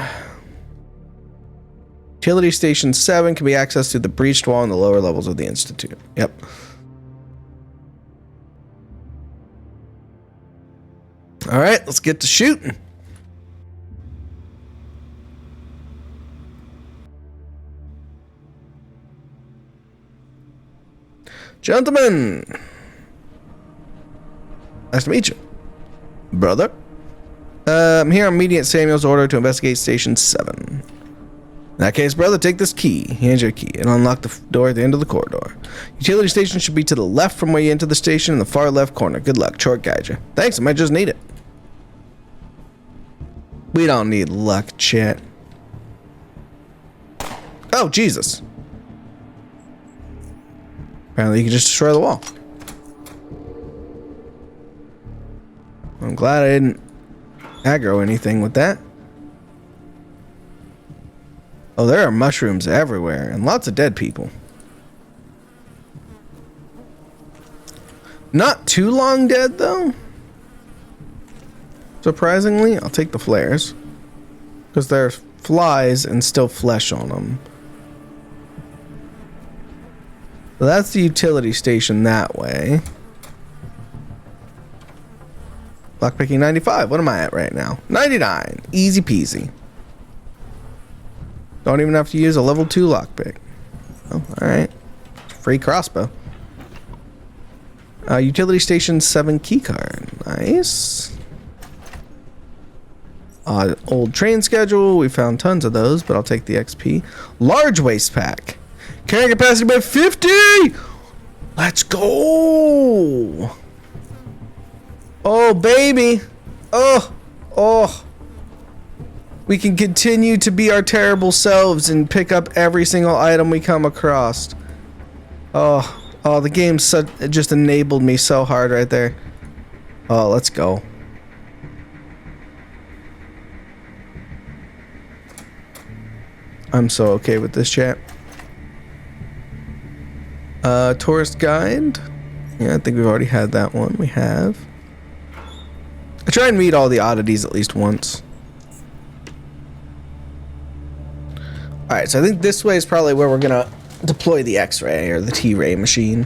Utility Station 7 can be accessed through the breached wall in the lower levels of the Institute. Yep. Alright, let's get to shooting. Gentlemen. Nice to meet you. Brother. I'm here on Median Samuel's order to investigate Station 7. In that case, brother, take this key. Here's your key and unlock the door at the end of the corridor. Utility station should be to the left from where you enter the station in the far left corner. Good luck. Tchort guide you. Thanks, I might just need it. We don't need luck, chat. Oh, Jesus. Apparently you can just destroy the wall. I'm glad I didn't aggro anything with that. Oh, there are mushrooms everywhere and lots of dead people. Not too long dead, though. Surprisingly, I'll take the flares. Because there's flies and still flesh on them. So that's the utility station that way. Lockpicking 95. What am I at right now? 99. Easy peasy. Don't even have to use a level 2 lockpick. Oh, alright. Free crossbow. Utility station 7 keycard. Nice. Old train schedule. We found tons of those, but I'll take the XP. Large waste pack. Carrying capacity by 50! Let's go! Oh, baby. Oh. We can continue to be our terrible selves and pick up every single item we come across. Oh, the game just enabled me so hard right there. Oh, let's go. I'm so okay with this chat. Tourist guide. Yeah, I think we've already had that one. We have. I try and read all the oddities at least once. Alright, so I think this way is probably where we're gonna deploy the X-ray or the T-ray machine.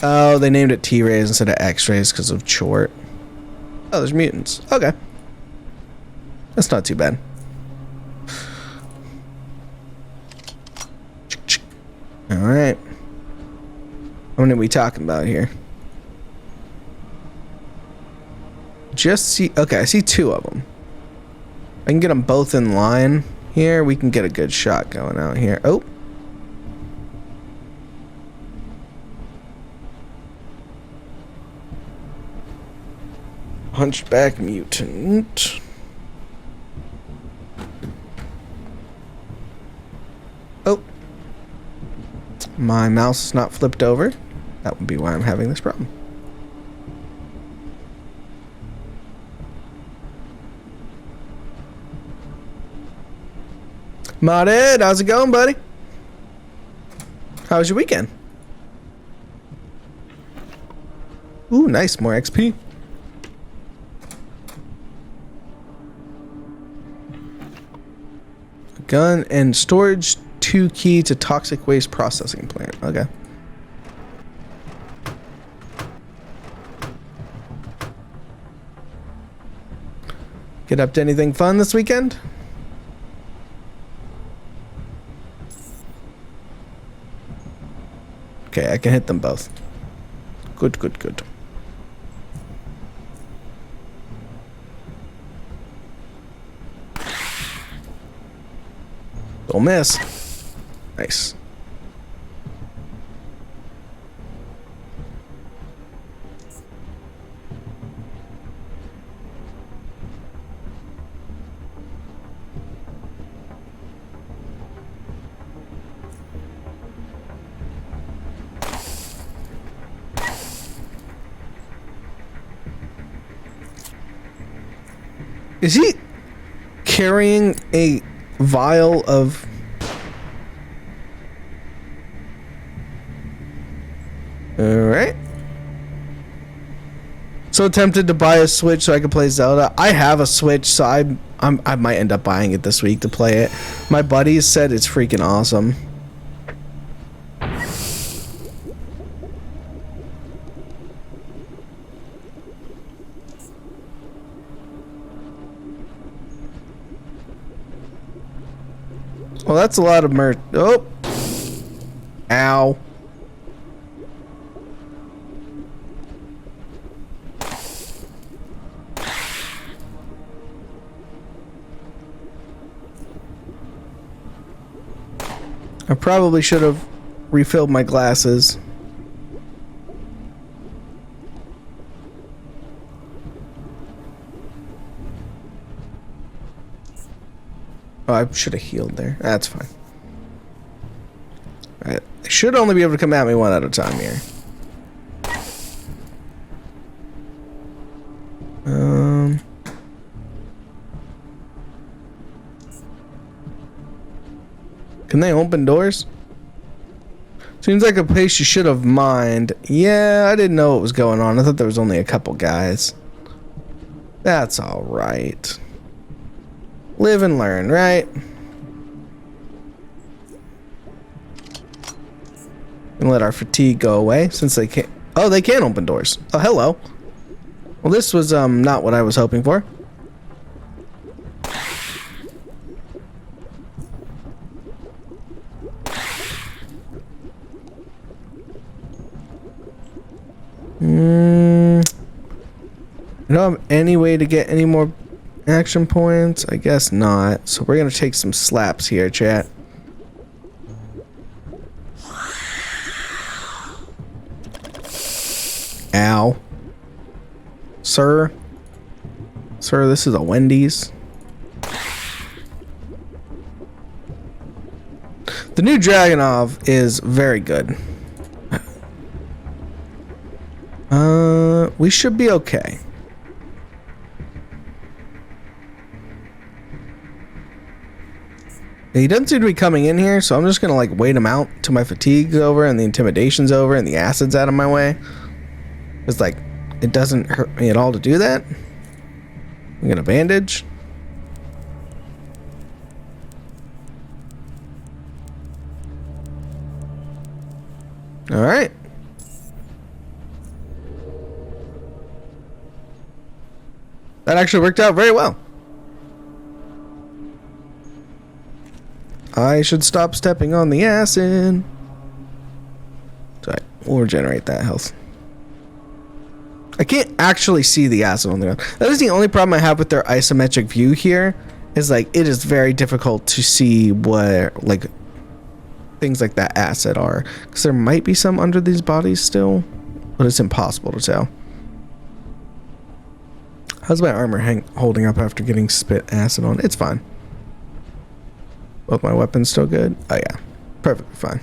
Oh, they named it T-rays instead of X-rays because of Tchort. Oh, there's mutants. Okay. That's not too bad. Alright. How many are we talking about here? Okay, I see 2 of them. I can get them both in line here. We can get a good shot going out here. Oh. Hunchback mutant. Oh. My mouse is not flipped over. That would be why I'm having this problem. Modded, how's it going, buddy? How was your weekend? Ooh, nice, more XP. Gun and storage 2 key to toxic waste processing plant. Okay. Get up to anything fun this weekend? Okay, I can hit them both. Good. Don't miss. Nice. Is he carrying a vial of... Alright. So tempted to buy a Switch so I can play Zelda. I have a Switch, so I might end up buying it this week to play it. My buddies said it's freaking awesome. Well, that's a lot of merch. Oh. Ow. I probably should have refilled my glasses. Oh, I should have healed there. That's fine. Alright. They should only be able to come at me one at a time here. Can they open doors? Seems like a place you should have mined. Yeah, I didn't know what was going on. I thought there was only a couple guys. That's alright. Live and learn, right? And let our fatigue go away since they can't. Oh, they can open doors. Oh, hello. Well, this was not what I was hoping for. I don't have any way to get any more action points. I guess not. So we're gonna take some slaps here, chat. Ow. Sir, this is a Wendy's. The new Dragunov is very good. We should be okay. He doesn't seem to be coming in here, so I'm just gonna like wait him out till my fatigue's over and the intimidation's over and the acid's out of my way. It's like, it doesn't hurt me at all to do that. I'm gonna bandage. All right. That actually worked out very well. I should stop stepping on the acid. Sorry, we'll regenerate that health. I can't actually see the acid on the ground. That is the only problem I have with their isometric view here. Is like, it is very difficult to see where, like, things like that acid are. Because there might be some under these bodies still. But it's impossible to tell. How's my armor holding up after getting spit acid on? It's fine. Both my weapons still good? Oh yeah. Perfectly fine.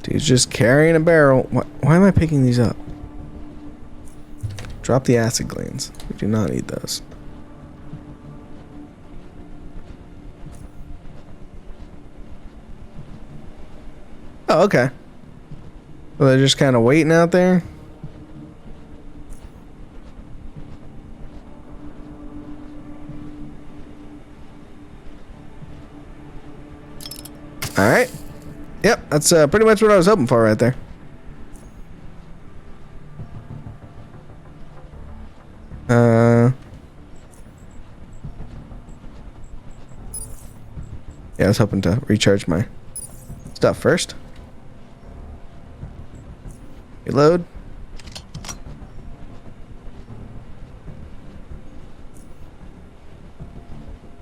Dude's just carrying a barrel. Why am I picking these up? Drop the acid glands. We do not need those. Oh, okay. Well, they're just kind of waiting out there. All right. Yep, that's pretty much what I was hoping for right there. Yeah, I was hoping to recharge my stuff first. Reload.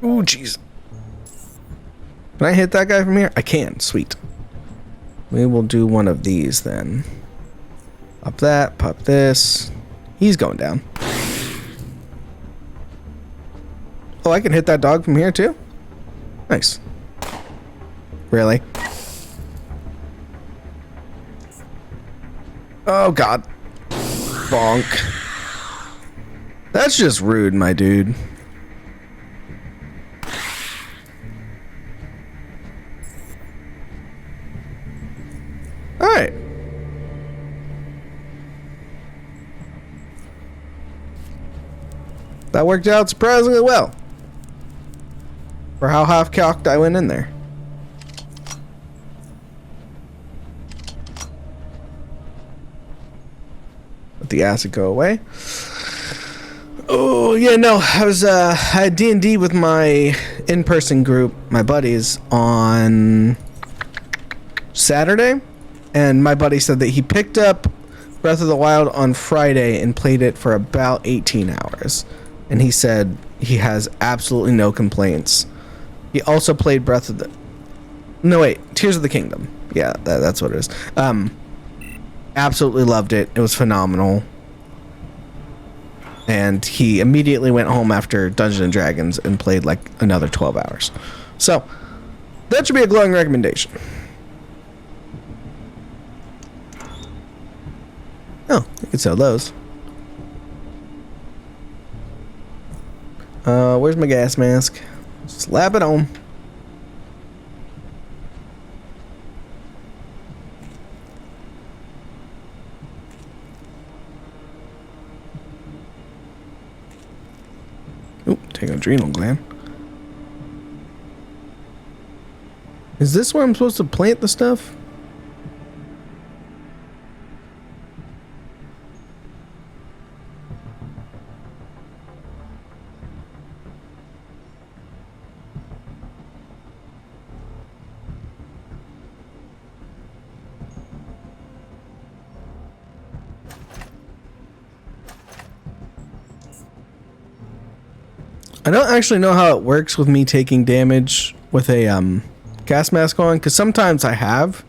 Ooh, jeez. Can I hit that guy from here? I can. Sweet. We will do one of these then. Pop that. Pop this. He's going down. Oh, I can hit that dog from here too? Nice. Really? Oh, God. Bonk. That's just rude, my dude. Alright. That worked out surprisingly well. For how half-cocked I went in there. Let the acid go away. Oh, yeah, no. I had D&D with my in-person group, my buddies, on Saturday. And my buddy said that he picked up Breath of the Wild on Friday and played it for about 18 hours. And he said he has absolutely no complaints. He also played Breath of the... No, wait. Tears of the Kingdom. Yeah, that's what it is. Absolutely loved it. It was phenomenal. And he immediately went home after Dungeons and Dragons and played like another 12 hours. So, that should be a glowing recommendation. Oh, you can sell those. Where's my gas mask? Slap it on. Oop, take an adrenal gland. Is this where I'm supposed to plant the stuff? I don't actually know how it works with me taking damage with a gas mask on, because sometimes I have.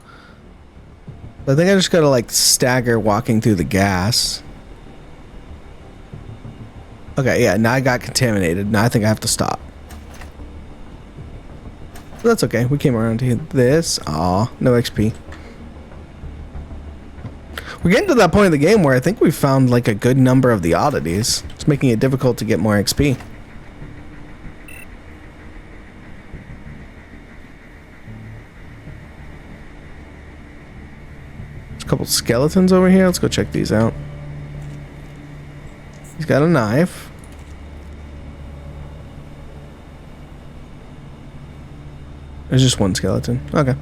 But I think I just gotta like stagger walking through the gas. Okay, yeah, now I got contaminated. Now I think I have to stop. But that's okay. We came around to this. Aw, no XP. We're getting to that point of the game where I think we've found like a good number of the oddities. It's making it difficult to get more XP. There's a couple skeletons over here. Let's go check these out. He's got a knife. There's just one skeleton. Okay.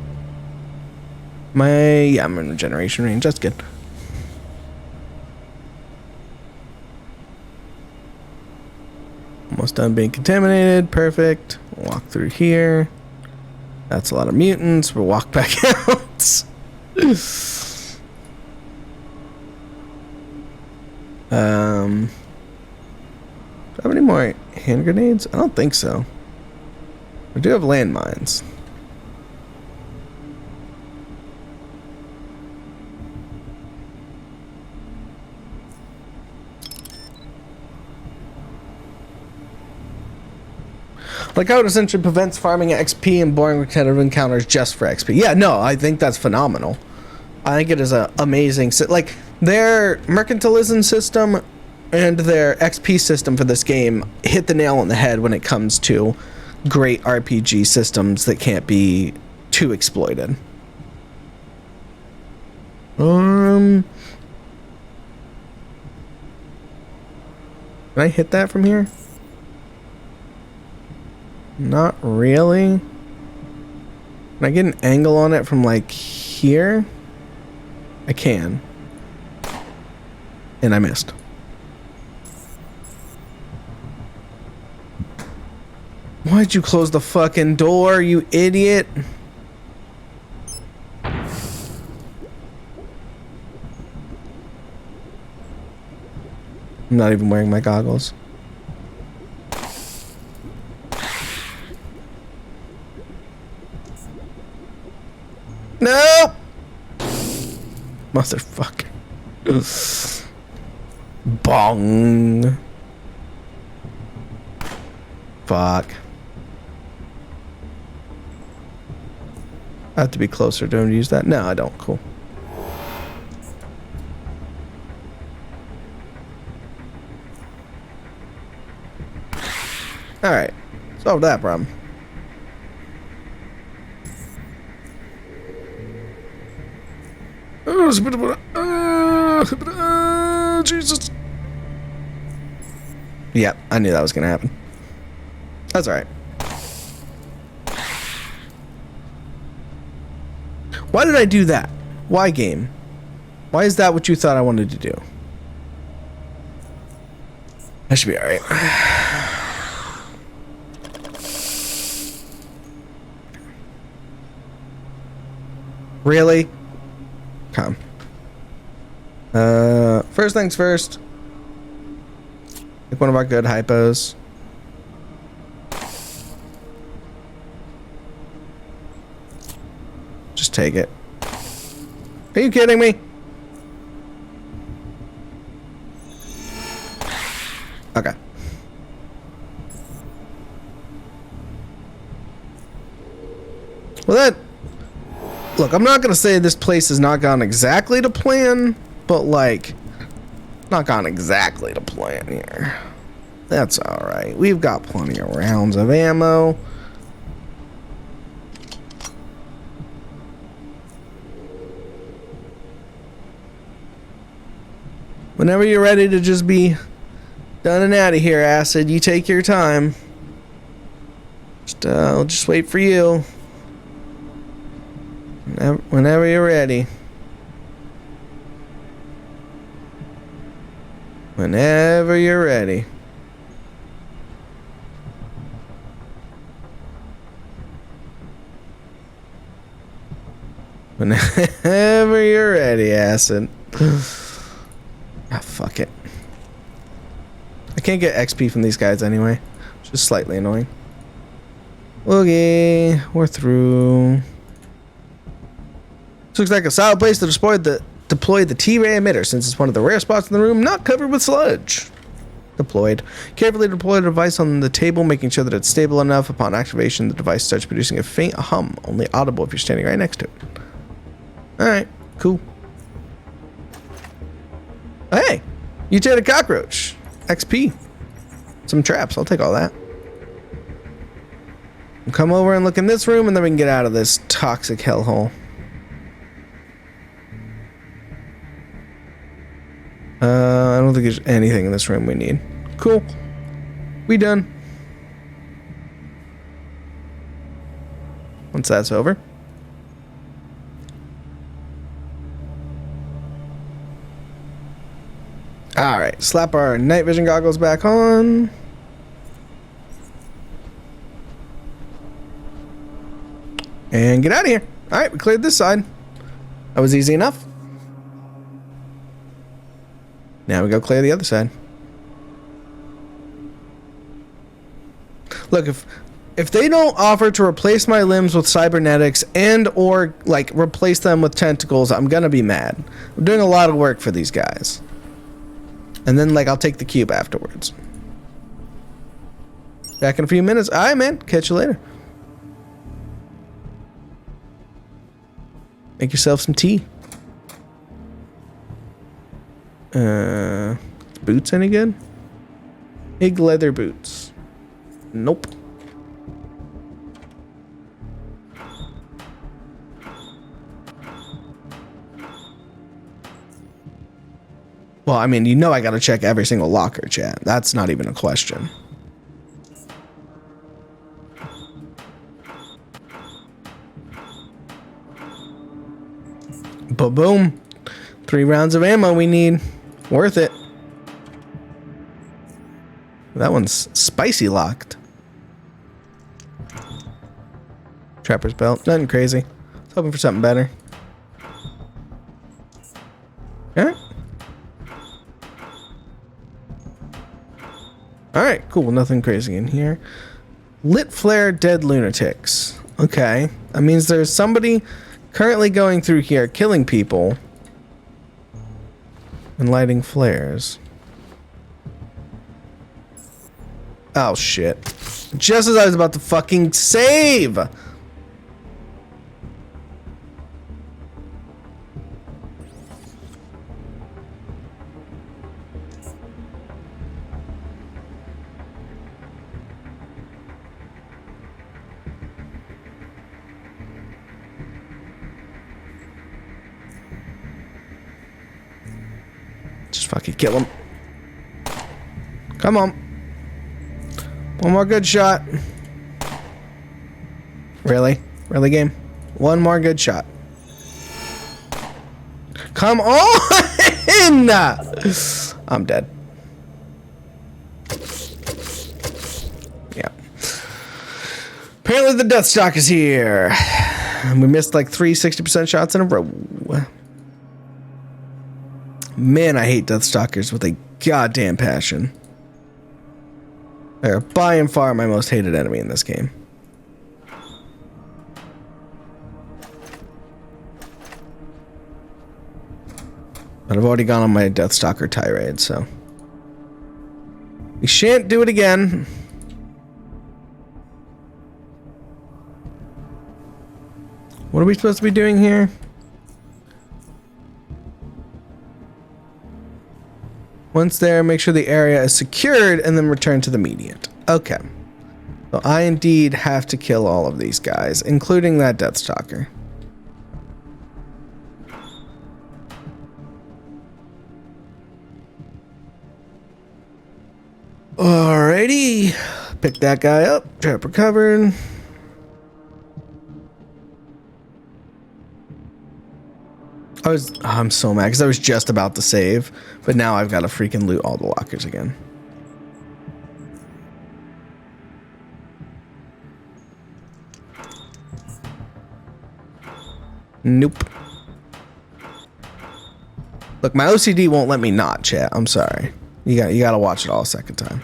I'm in regeneration range. That's good. Almost done being contaminated. Perfect. Walk through here. That's a lot of mutants. We'll walk back out. Do I have any more hand grenades? I don't think so. We do have landmines. Like how it essentially prevents farming XP and boring repetitive encounters just for XP. Yeah, no, I think that's phenomenal. I think it is an amazing... Like, their mercantilism system and their XP system for this game hit the nail on the head when it comes to great RPG systems that can't be too exploited. Can I hit that from here? Not really. Can I get an angle on it from like here? I can. And I missed. Why'd you close the fucking door, you idiot? I'm not even wearing my goggles. No! Motherfucker. Bong. Fuck. I have to be closer to him to use that. No, I don't. Cool. Alright. Solve that problem. Jesus. Yep, I knew that was gonna happen. That's alright. Why did I do that? Why, game? Why is that what you thought I wanted to do? I should be alright. Really? Come. First things first. Pick one of our good hypos. Just take it. Are you kidding me? Okay. Well, that... Look, I'm not gonna say this place has not gone exactly to plan, but like, not gone exactly to plan here. That's alright. We've got plenty of rounds of ammo. Whenever you're ready to just be done and out of here, Acid, you take your time. I'll just wait for you. Whenever you're ready. Whenever you're ready. Whenever you're ready, Acid. Ah, fuck it. I can't get XP from these guys anyway. Just slightly annoying. Okay, we're through. This looks like a solid place to deploy the T-ray emitter, since it's one of the rare spots in the room not covered with sludge. Deployed. Carefully deploy the device on the table, making sure that it's stable enough. Upon activation, the device starts producing a faint hum, only audible if you're standing right next to it. Alright, cool. Hey, you did a cockroach. XP. Some traps, I'll take all that. Come over and look in this room, and then we can get out of this toxic hellhole. I don't think there's anything in this room we need. Cool. We done. Once that's over. Alright, slap our night vision goggles back on. And get out of here. Alright, we cleared this side. That was easy enough. Now we go clear the other side. Look, if they don't offer to replace my limbs with cybernetics and or like replace them with tentacles, I'm gonna be mad. I'm doing a lot of work for these guys. And then like I'll take the cube afterwards. Back in a few minutes. Alright, man. Catch you later. Make yourself some tea. Boots any good? Big leather boots. Nope. Well, I mean, you know I gotta check every single locker, chat. That's not even a question. Ba-boom. 3 rounds of ammo we need. Worth it. That one's spicy locked. Trapper's belt. Nothing crazy. I was hoping for something better. Alright. Alright, cool. Nothing crazy in here. Lit flare dead lunatics. Okay. That means there's somebody currently going through here killing people and lighting flares. Oh shit. Just as I was about to fucking save! Just fucking kill him. Come on. One more good shot. Really? Really, game? One more good shot. Come on! I'm dead. Yeah. Apparently the Deathstalk is here. And we missed like 3 60% shots in a row. Man, I hate Deathstalkers with a goddamn passion. They're by and far my most hated enemy in this game. But I've already gone on my Deathstalker tirade, so we shan't do it again. What are we supposed to be doing here? Once there, make sure the area is secured and then return to the mediant. Okay. So I indeed have to kill all of these guys, including that Deathstalker. Alrighty. Pick that guy up. Trap recovered. I'm so mad because I was just about to save, but now I've got to freaking loot all the lockers again. Nope. Look, my OCD won't let me not, chat. I'm sorry. You got to watch it all a second time.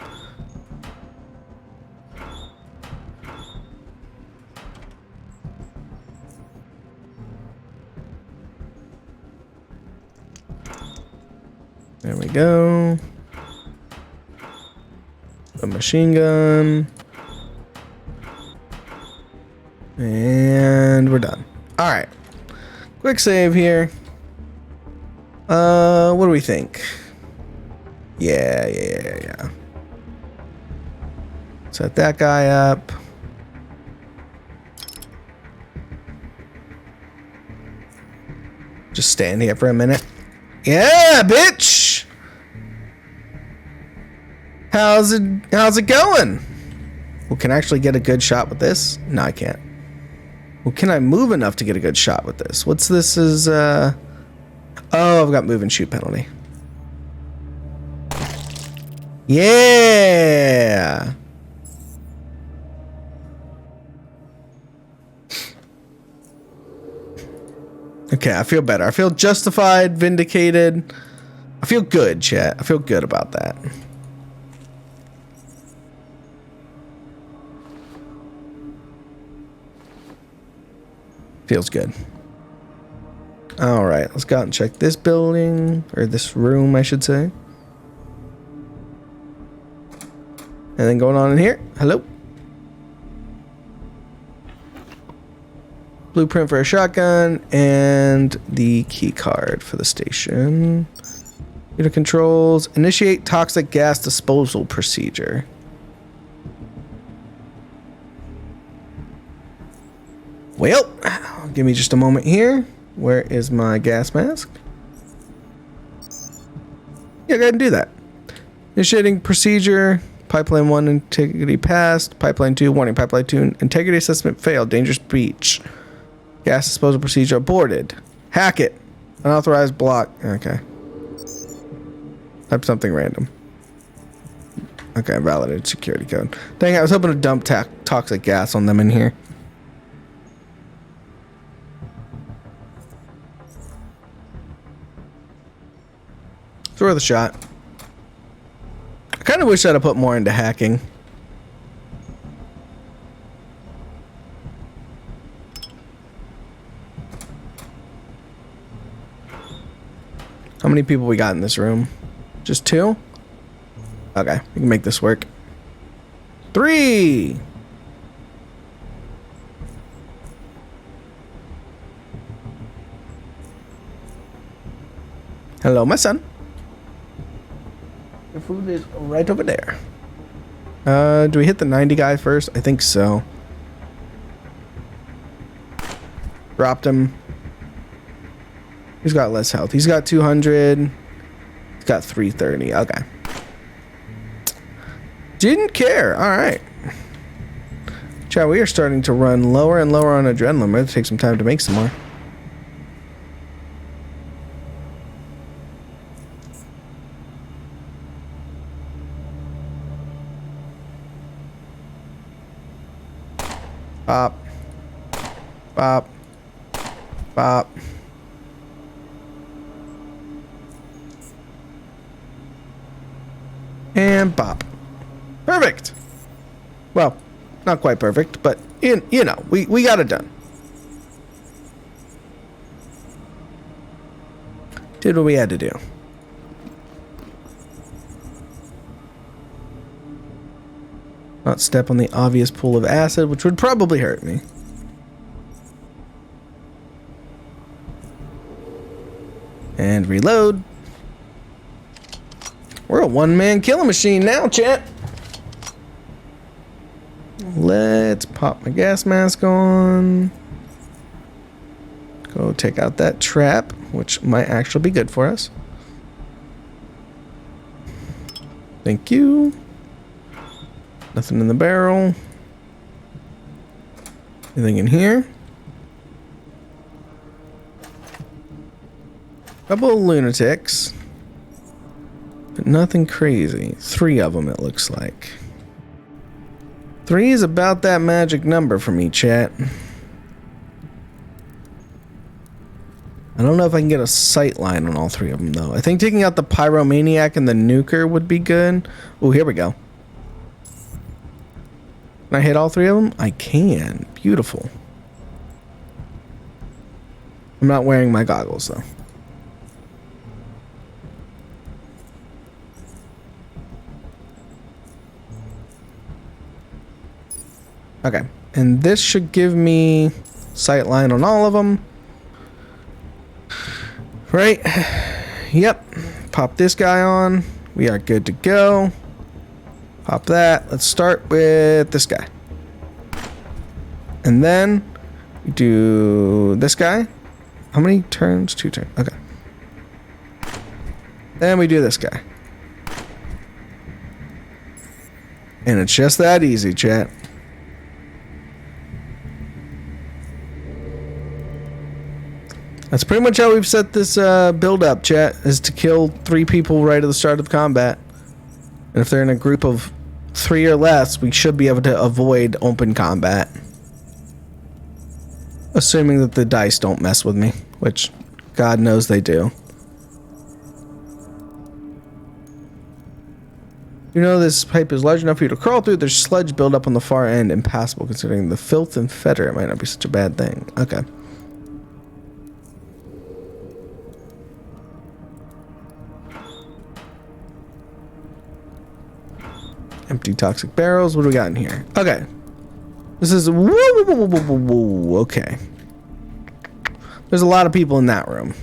There we go. A machine gun. And we're done. Alright. Quick save here. What do we think? Yeah. Set that guy up. Just stand here for a minute. Yeah, bitch! How's it going? Well, can I actually get a good shot with this? No, I can't. Well, can I move enough to get a good shot with this? What's this is, oh, I've got move and shoot penalty. Yeah! Okay, I feel better. I feel justified, vindicated. I feel good, chat. I feel good about that. Feels good. All right, let's go out and check this building, or this room, I should say. Anything going on in here? Hello? Blueprint for a shotgun and the key card for the station. Unit controls. Initiate toxic gas disposal procedure. Well, give me just a moment here. Where is my gas mask? Yeah, go ahead and do that. Initiating procedure. Pipeline 1 integrity passed. Pipeline 2 warning. Pipeline 2 integrity assessment failed. Dangerous breach. Gas disposal procedure aborted. Hack it. Unauthorized block. Okay. Type something random. Okay, validated security code. Dang, I was hoping to dump toxic gas on them in here. It's worth a shot. I kind of wish I'd have put more into hacking. How many people we got in this room? Just 2? Okay, we can make this work. 3! Hello, my son. Your food is right over there. Do we hit the 90 guy first? I think so. Dropped him. He's got less health. He's got 200. He's got 330. Okay. Didn't care. All right. Chat, we are starting to run lower and lower on adrenaline. We're going to take some time to make some more. Bop. Bop. Bop. And bop. Perfect. Well, not quite perfect, but you know, we got it done. Did what we had to do. Not step on the obvious pool of acid, which would probably hurt me. And reload. We're a one-man killing machine now, chat. Let's pop my gas mask on. Go take out that trap, which might actually be good for us. Thank you. Nothing in the barrel. Anything in here? Couple of lunatics. But nothing crazy. 3 of them, it looks like. 3 is about that magic number for me, chat. I don't know if I can get a sight line on all 3 of them, though. I think taking out the pyromaniac and the nuker would be good. Oh, here we go. Can I hit all 3 of them? I can. Beautiful. I'm not wearing my goggles, though. Okay. And this should give me sight line on all of them. Right. Yep. Pop this guy on. We are good to go. Pop that. Let's start with this guy. And then we do this guy. How many turns? 2 turns. Okay. Then we do this guy. And it's just that easy, chat. That's pretty much how we've set this build up, chat, is to kill 3 people right at the start of the combat. And if they're in a group of 3 or less, we should be able to avoid open combat. Assuming that the dice don't mess with me, which God knows they do. You know this pipe is large enough for you to crawl through. There's sludge buildup on the far end, impassable considering the filth and fetor. It might not be such a bad thing. Okay. Empty toxic barrels. What do we got in here? Okay. This is... Okay. There's a lot of people in that room.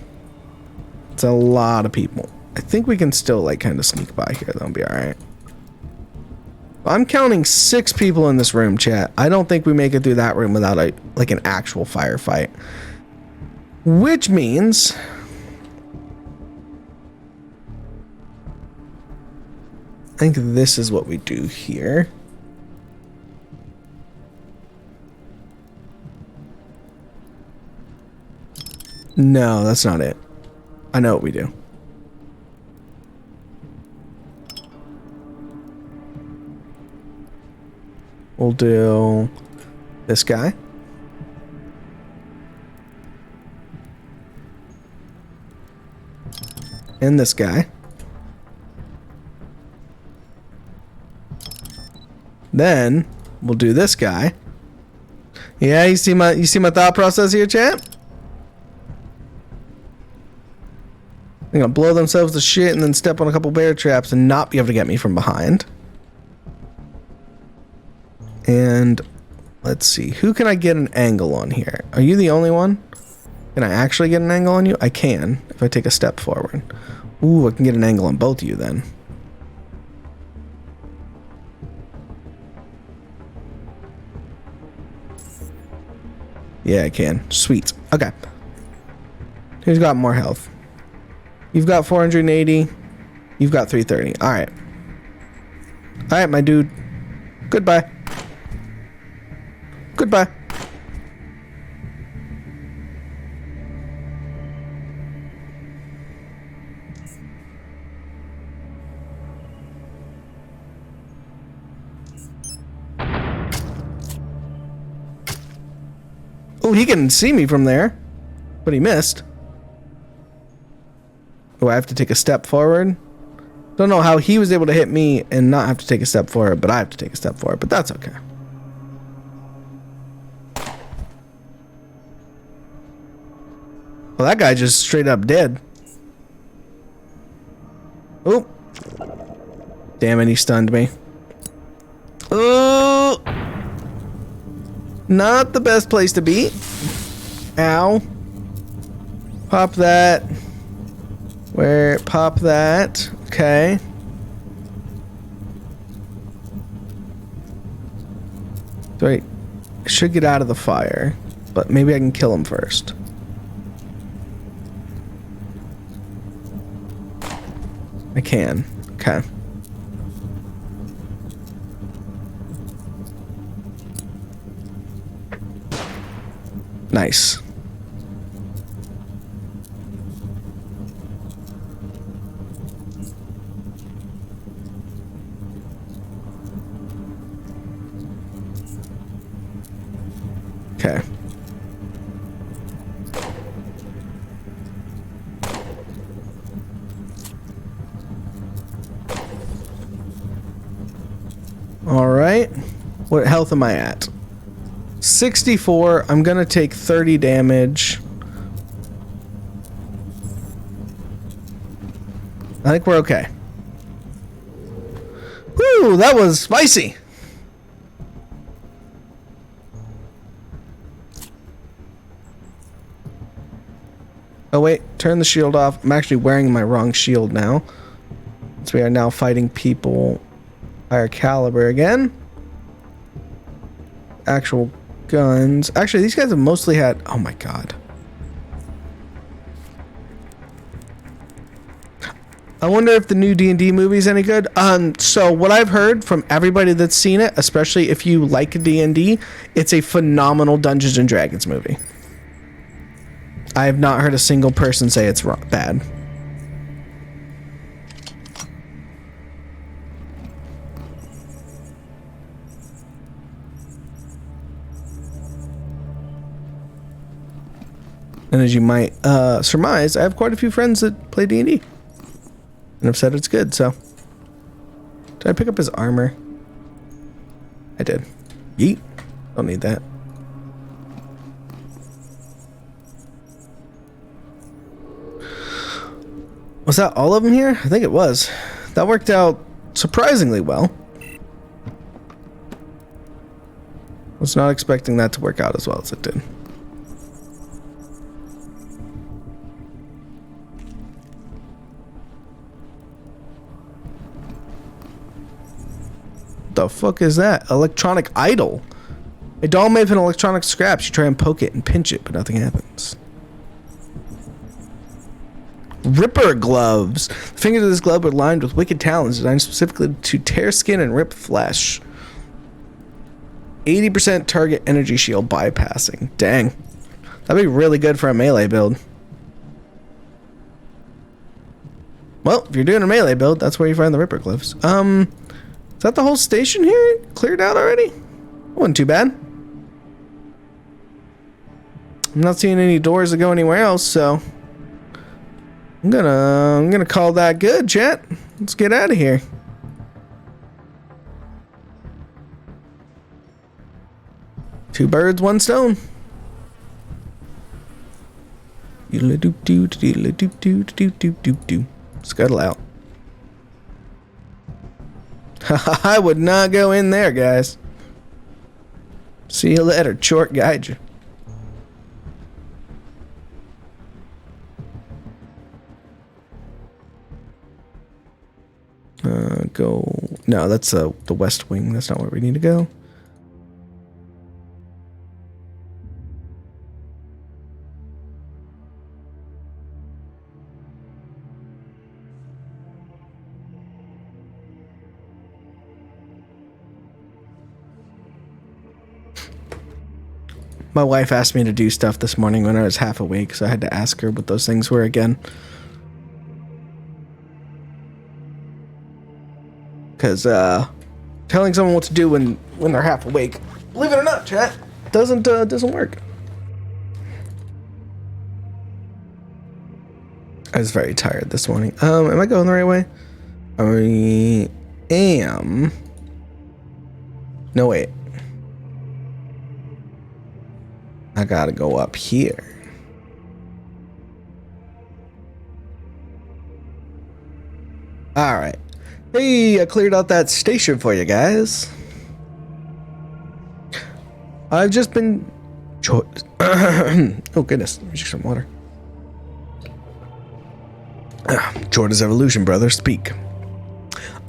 It's a lot of people. I think we can still, like, kind of sneak by here. That'll be alright. I'm counting 6 people in this room, chat. I don't think we make it through that room without, like, an actual firefight. Which means... I think this is what we do here. No, that's not it. I know what we do. We'll do this guy. And this guy. Then we'll do this guy. Yeah, you see my thought process here, champ? They're gonna blow themselves to shit and then step on a couple bear traps and not be able to get me from behind. And let's see, who can I get an angle on here? Are you the only one? Can I actually get an angle on you? I can, if I take a step forward. Ooh, I can get an angle on both of you then. Yeah, I can. Sweet. Okay. Who's got more health? You've got 480. You've got 330. Alright. Alright, my dude. Goodbye. Goodbye. Oh, he can see me from there, but he missed. Oh, I have to take a step forward. Don't know how he was able to hit me and not have to take a step forward, but I have to take a step forward, but that's okay. Well, that guy just straight up dead. Oh. Damn it, he stunned me. Oh. Not the best place to be. Ow. Pop that. Where? Pop that. Okay. Right. I should get out of the fire, but maybe I can kill him first. I can. Okay. Nice. Okay. All right. What health am I at? 64. I'm gonna take 30 damage. I think we're okay. Woo, that was spicy. Oh wait, turn the shield off. I'm actually wearing my wrong shield now. So we are now fighting people higher caliber again. Actual guns. Actually, these guys have mostly had... Oh my god. I wonder if the new D&D movie is any good. So what I've heard from everybody that's seen it, especially if you like D&D, it's a phenomenal Dungeons and Dragons movie. I have not heard a single person say it's bad. And as you might surmise, I have quite a few friends that play D&D. And I've said it's good, so. Did I pick up his armor? I did. Yeet. Don't need that. Was that all of them here? I think it was. That worked out surprisingly well. Was not expecting that to work out as well as it did. The fuck is that? Electronic idol. A doll made from electronic scraps. You try and poke it and pinch it, but nothing happens. Ripper gloves. The fingers of this glove are lined with wicked talons designed specifically to tear skin and rip flesh. 80% target energy shield bypassing. Dang. That'd be really good for a melee build. Well, if you're doing a melee build, that's where you find the Ripper gloves. Is that the whole station here? Cleared out already? Wasn't too bad. I'm not seeing any doors that go anywhere else, so I'm gonna call that good, chat. Let's get out of here. Two birds, one stone. Scuttle out. I would not go in there, guys. See you later. Tchort guide you. Go. No, that's the west wing. That's not where we need to go. My wife asked me to do stuff this morning when I was half awake, so I had to ask her what those things were again. Because telling someone what to do when they're half awake, believe it or not, chat, doesn't work. I was very tired this morning. Am I going the right way? I am. No, wait. I gotta go up here. Alright. Hey, I cleared out that station for you guys. I've just been... oh goodness, let me drink some water. Tchort evolution, brother, speak.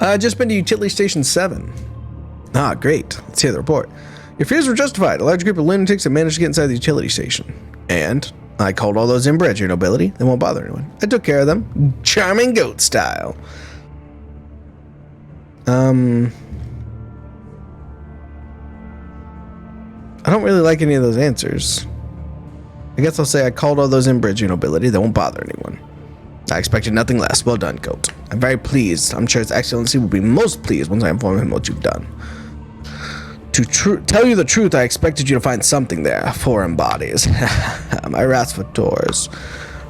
I've just been to Utility Station 7. Ah, great. Let's hear the report. Your fears were justified. A large group of lunatics have managed to get inside the utility station. And I called all those inbred, your nobility. They won't bother anyone. I took care of them. Charming goat style. I don't really like any of those answers. I guess I'll say I called all those inbred, your nobility. They won't bother anyone. I expected nothing less. Well done, goat. I'm very pleased. I'm sure His Excellency will be most pleased once I inform him what you've done. To tell you the truth, I expected you to find something there. Foreign bodies. My wrath for doors.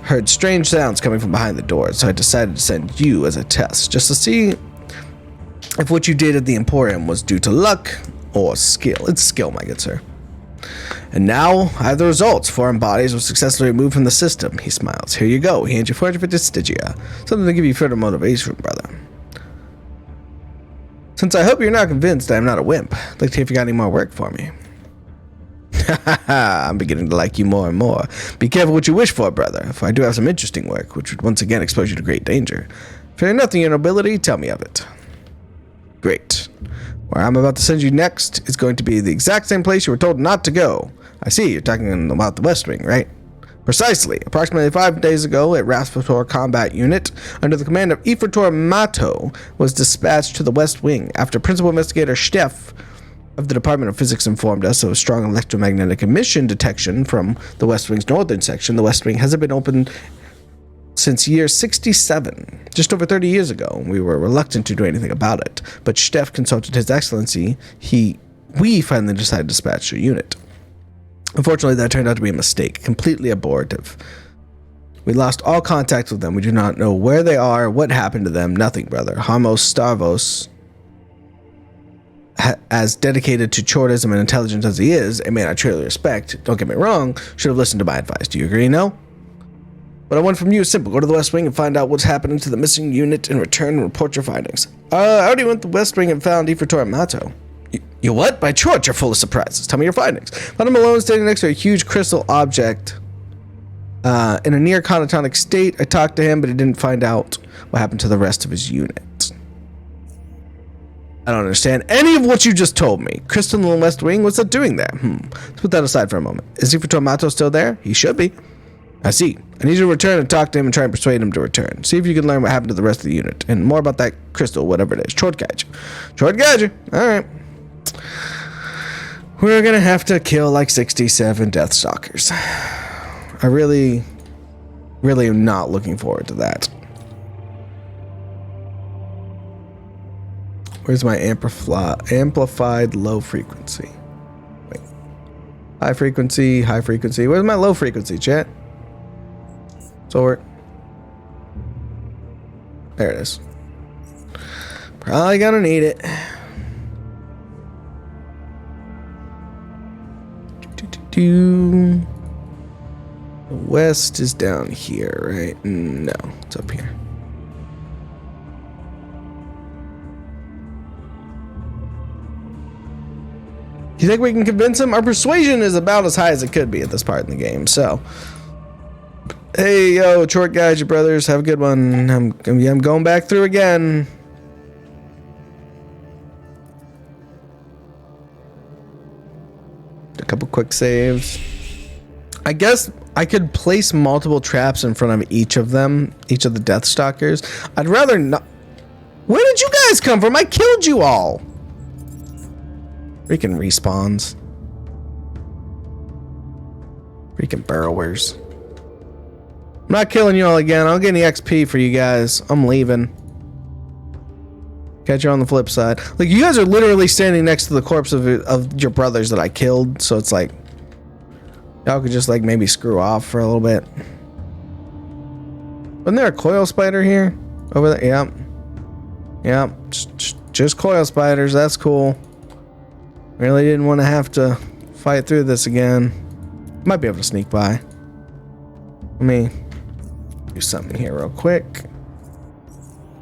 Heard strange sounds coming from behind the doors, so I decided to send you as a test, just to see if what you did at the Emporium was due to luck or skill. It's skill, my good sir. And now, I have the results. Foreign bodies were successfully removed from the system. He smiles. Here you go. He hands you 450 stygia. Something to give you further motivation, brother. Since I hope you're not convinced I am not a wimp, I'd like to see if you got any more work for me. I'm beginning to like you more and more. Be careful what you wish for, brother, for I do have some interesting work, which would once again expose you to great danger. Fearing nothing, your nobility, tell me of it. Great. Where I'm about to send you next is going to be the exact same place you were told not to go. I see, you're talking about the West Wing, right? Precisely. Approximately 5 days ago, a Raspator combat unit under the command of Ifritor Mato was dispatched to the West Wing after Principal Investigator Steff of the Department of Physics informed us of strong electromagnetic emission detection from the West Wing's northern section. The West Wing hasn't been opened since year 67, just over 30 years ago. We were reluctant to do anything about it, but Steff consulted His Excellency. We finally decided to dispatch a unit. Unfortunately, that turned out to be a mistake, completely abortive. We lost all contact with them. We do not know where they are, what happened to them, nothing, brother. Hamos Starvos, as dedicated to Tchortism and intelligence as he is, a man I truly respect, don't get me wrong, should have listened to my advice. Do you agree, no? What I want from you is simple. Go to the West Wing and find out what's happening to the missing unit and return and report your findings. I already went to the West Wing and found Ifritor Mato. You what? By Tchort, you're full of surprises. Tell me your findings. Found him alone standing next to a huge crystal object in a near catatonic state. I talked to him, but he didn't find out what happened to the rest of his unit. I don't understand any of what you just told me. Crystal in the West Wing, what's that doing there? Let's put that aside for a moment. Is Ifritor Mato still there? He should be. I see. I need you to return and talk to him and try and persuade him to return. See if you can learn what happened to the rest of the unit. And more about that crystal, whatever it is. Tchort guide you. Tchort guide you. Alright. We're gonna have to kill like 67 Deathstalkers. I really am not looking forward to that. Where's my amplified low frequency? Wait. High frequency. Where's my low frequency, chat? Tchort. There it is. Probably gonna need it. The west is down here, right? No, it's up here. You think we can convince him? Our persuasion is about as high as it could be at this part in the game, so. Hey, yo, Tchort guys, your brothers, have a good one. I'm going back through again. A couple quick saves. I guess I could place multiple traps in front of each of them, each of the Deathstalkers. I'd rather not. Where did you guys come from? I killed you all. Freaking respawns. Freaking burrowers. I'm not killing you all again. I'll get any XP for you guys. I'm leaving. Catch you on the flip side. Like, you guys are literally standing next to the corpse of your brothers that I killed, so it's like y'all could just like maybe screw off for a little bit. Wasn't there a coil spider here? Over there? Yep. Yep. Just coil spiders. That's cool. Really didn't want to have to fight through this again. Might be able to sneak by. Let me do something here real quick.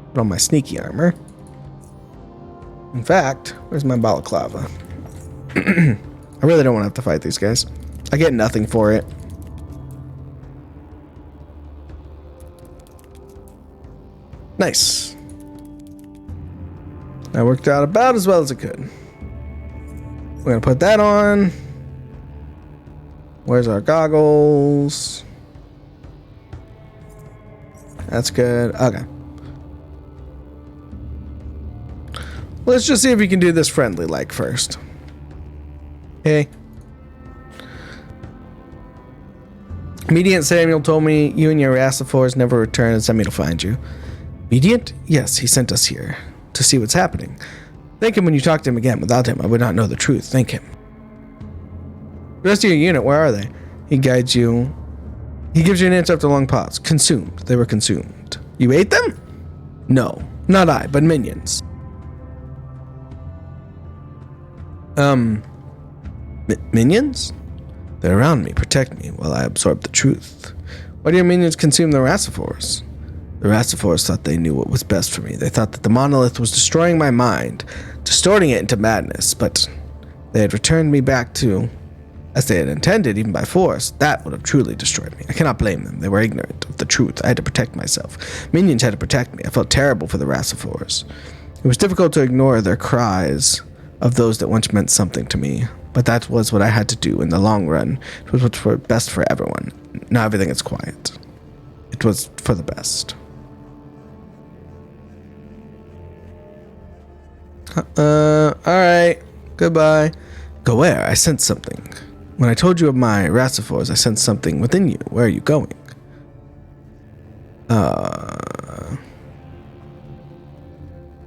Put on my sneaky armor. In fact, where's my balaclava? I really don't want to have to fight these guys. I get nothing for it. Nice. That worked out about as well as it could. We're gonna put that on. Where's our goggles? That's good. Okay. Let's just see if we can do this friendly like first. Hey. Mediant Samuel told me you and your Rassaphors never returned and sent me to find you. Mediant? Yes, he sent us here to see what's happening. Thank him when you talk to him again. Without him, I would not know the truth. Thank him. The rest of your unit, where are they? He guides you. He gives you an answer after a long pause. Consumed. They were consumed. You ate them? No. Not I, but minions. Minions? They're around me, protect me while I absorb the truth. Why do your minions consume the Rassaphors? The Rassaphors thought they knew what was best for me. They thought that the monolith was destroying my mind, distorting it into madness, but they had returned me back to as they had intended, even by force, that would have truly destroyed me. I cannot blame them. They were ignorant of the truth. I had to protect myself. Minions had to protect me. I felt terrible for the Racifors. It was difficult to ignore their cries of those that once meant something to me, but that was what I had to do in the long run. It was what's for best for everyone. Now everything is quiet. It was for the best. Alright. Goodbye. Go where? I sensed something. When I told you of my Racifors, I sensed something within you. Where are you going? To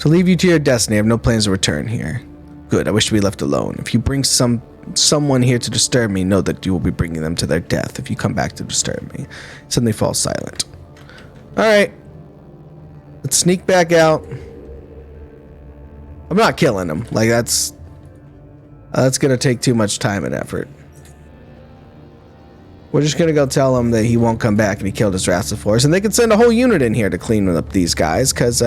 leave you to your destiny. I have no plans to return here. Good. I wish to be left alone. If you bring someone here to disturb me, know that you will be bringing them to their death if you come back to disturb me. Suddenly falls silent. Alright. Let's sneak back out. I'm not killing him. Like, that's gonna take too much time and effort. We're just gonna go tell him that he won't come back and he killed his Racifors, and they can send a whole unit in here to clean up these guys, because,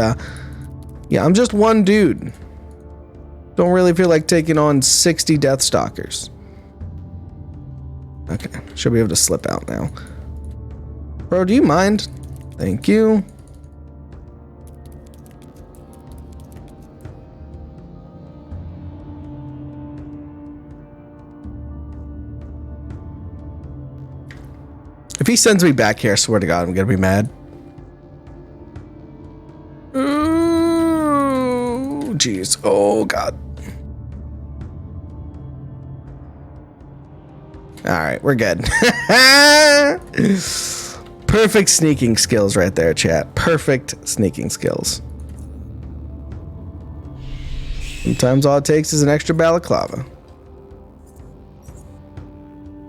yeah, I'm just one dude. Don't really feel like taking on 60 Deathstalkers. Okay, should be able to slip out now. Bro, do you mind? Thank you. If he sends me back here, I swear to God, I'm gonna be mad. Oh, jeez. Oh, God. Alright, we're good. Perfect sneaking skills right there, chat. Perfect sneaking skills. Sometimes all it takes is an extra balaclava.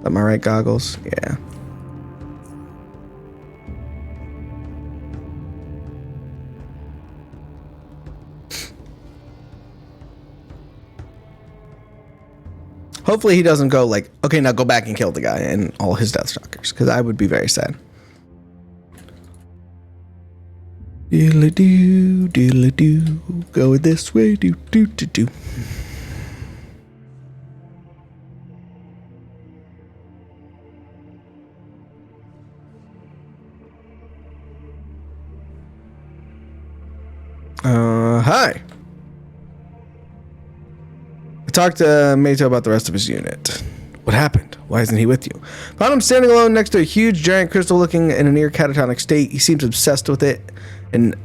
Am I right, goggles? Yeah. Hopefully he doesn't go like, okay, now go back and kill the guy and all his Deathstalkers, because I would be very sad. Diddly-doo, diddly-doo, go this way, do-do-do-do. Hi. Talk to Mato about the rest of his unit. What happened? Why isn't he with you? Found him standing alone next to a huge giant crystal looking in a near catatonic state. He seems obsessed with it and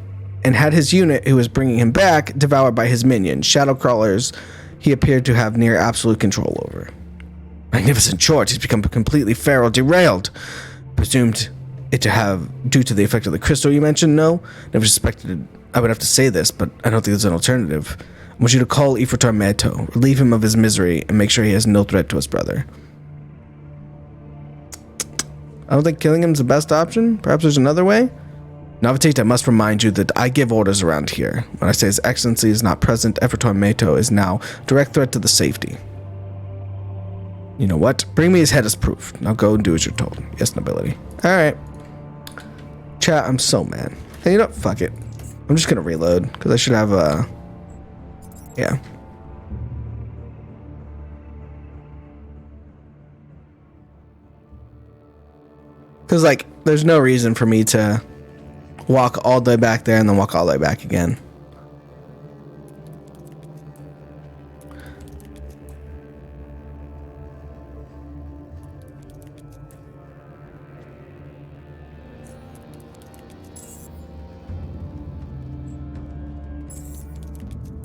had his unit, who was bringing him back, devoured by his minions, shadow crawlers he appeared to have near absolute control over. Magnificent Tchort, he's become completely feral, derailed. Presumed it to have due to the effect of the crystal you mentioned? No? Never suspected I would have to say this, but I don't think there's an alternative. I want you to call Ifritar Meto, relieve him of his misery, and make sure he has no threat to his brother. I don't think killing him is the best option. Perhaps there's another way? Navatate, I must remind you that I give orders around here. When I say His Excellency is not present, Ifritar Meto is now a direct threat to the safety. You know what? Bring me his head as proof. Now go and do as you're told. Yes, nobility. Alright. Chat, I'm so mad. Hey, you know what? Fuck it. I'm just gonna reload, because I should have a... Yeah. Because, like, there's no reason for me to walk all the way back there and then walk all the way back again.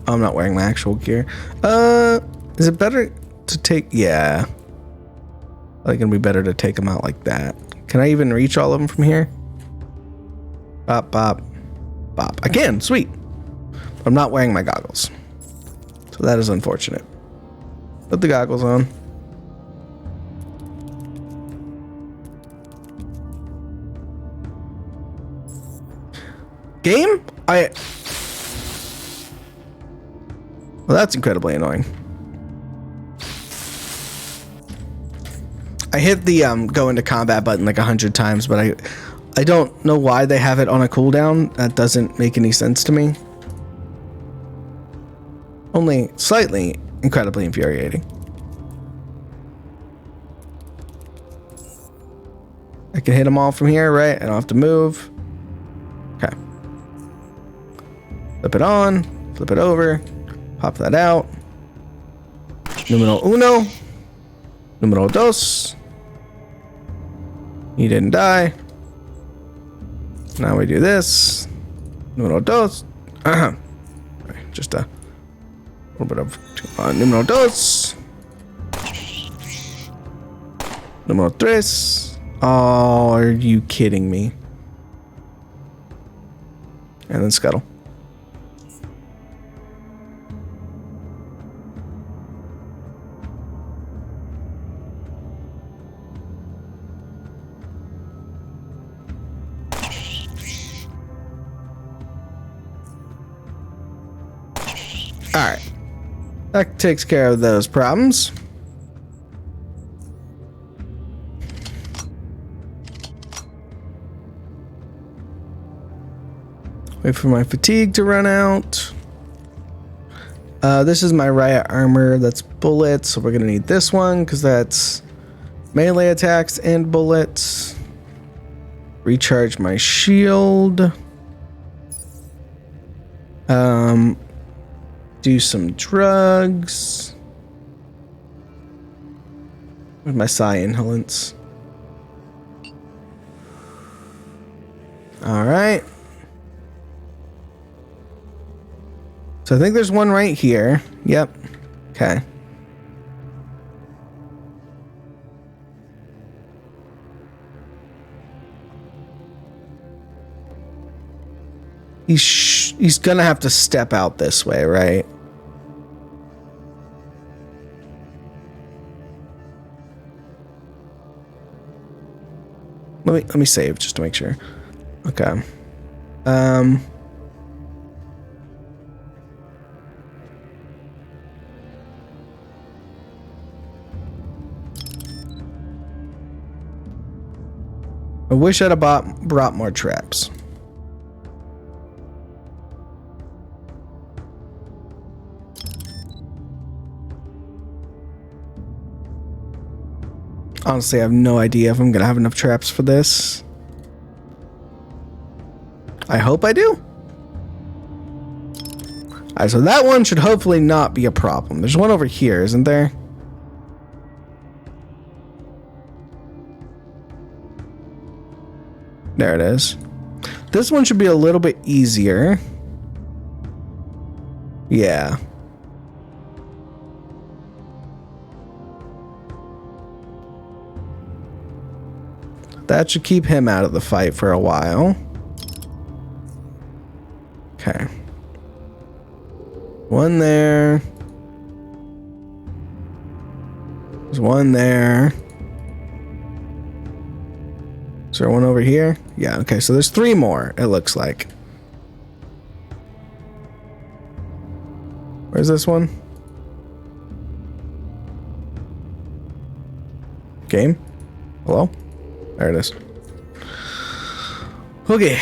I'm not wearing my actual gear. Is it better to take... Yeah. I think it'd be better to take them out like that. Can I even reach all of them from here? Bop, bop, bop. I can. Sweet. I'm not wearing my goggles. So that is unfortunate. Put the goggles on. Game? Well, that's incredibly annoying. I hit the go into combat button like 100 times, but I don't know why they have it on a cooldown. That doesn't make any sense to me. Only slightly incredibly infuriating. I can hit them all from here, right? I don't have to move. Okay. Flip it on. Flip it over. Pop that out. Numero uno. Numero dos. He didn't die. Now we do this. Numero dos. Just a little bit of numero dos. Numero tres. Oh, are you kidding me? And then scuttle. Alright. That takes care of those problems. Wait for my fatigue to run out. This is my riot armor. That's bullets. So we're going to need this one because that's melee attacks and bullets. Recharge my shield. Do some drugs. With my psi inhalants. Alright. So I think there's one right here. Yep. Okay. He's gonna have to step out this way, right? Let me save just to make sure. Okay. I wish I'd have brought more traps. Honestly, I have no idea if I'm gonna have enough traps for this. I hope I do. Alright, so that one should hopefully not be a problem. There's one over here, isn't there? There it is. This one should be a little bit easier. Yeah. That should keep him out of the fight for a while. Okay. One there. There's one there. Is there one over here? Yeah, okay, so there's three more, it looks like. Where's this one? Game? Hello? There it is. Okay.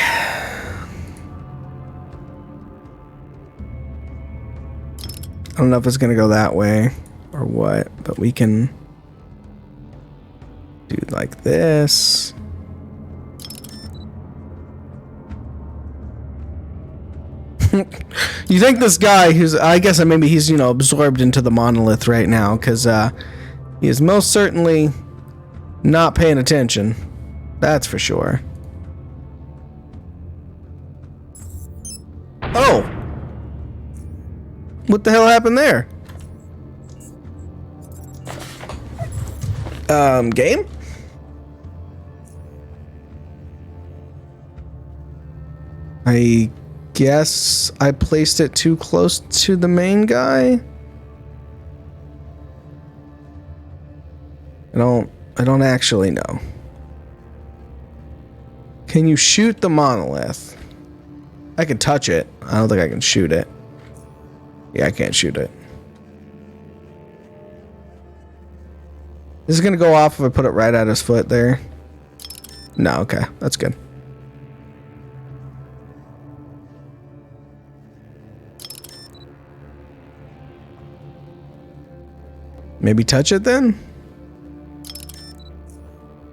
I don't know if it's gonna go that way or what, but we can do like this. You think this guy who's, I guess maybe he's, you know, absorbed into the monolith right now, because he is most certainly not paying attention. That's for sure. Oh! What the hell happened there? Game? I guess I placed it too close to the main guy. I don't actually know. Can you shoot the monolith? I can touch it. I don't think I can shoot it. Yeah, I can't shoot it. This is gonna go off if I put it right at his foot there. No, okay, that's good. Maybe touch it then?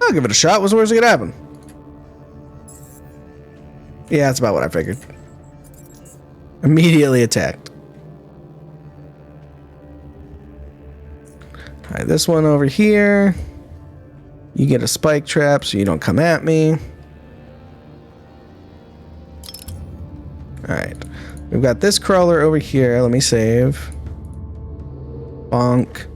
I'll give it a shot. What's the worst that could happen? Yeah, that's about what I figured. Immediately attacked. Alright, this one over here. You get a spike trap so you don't come at me. Alright. We've got this crawler over here. Let me save. Bonk.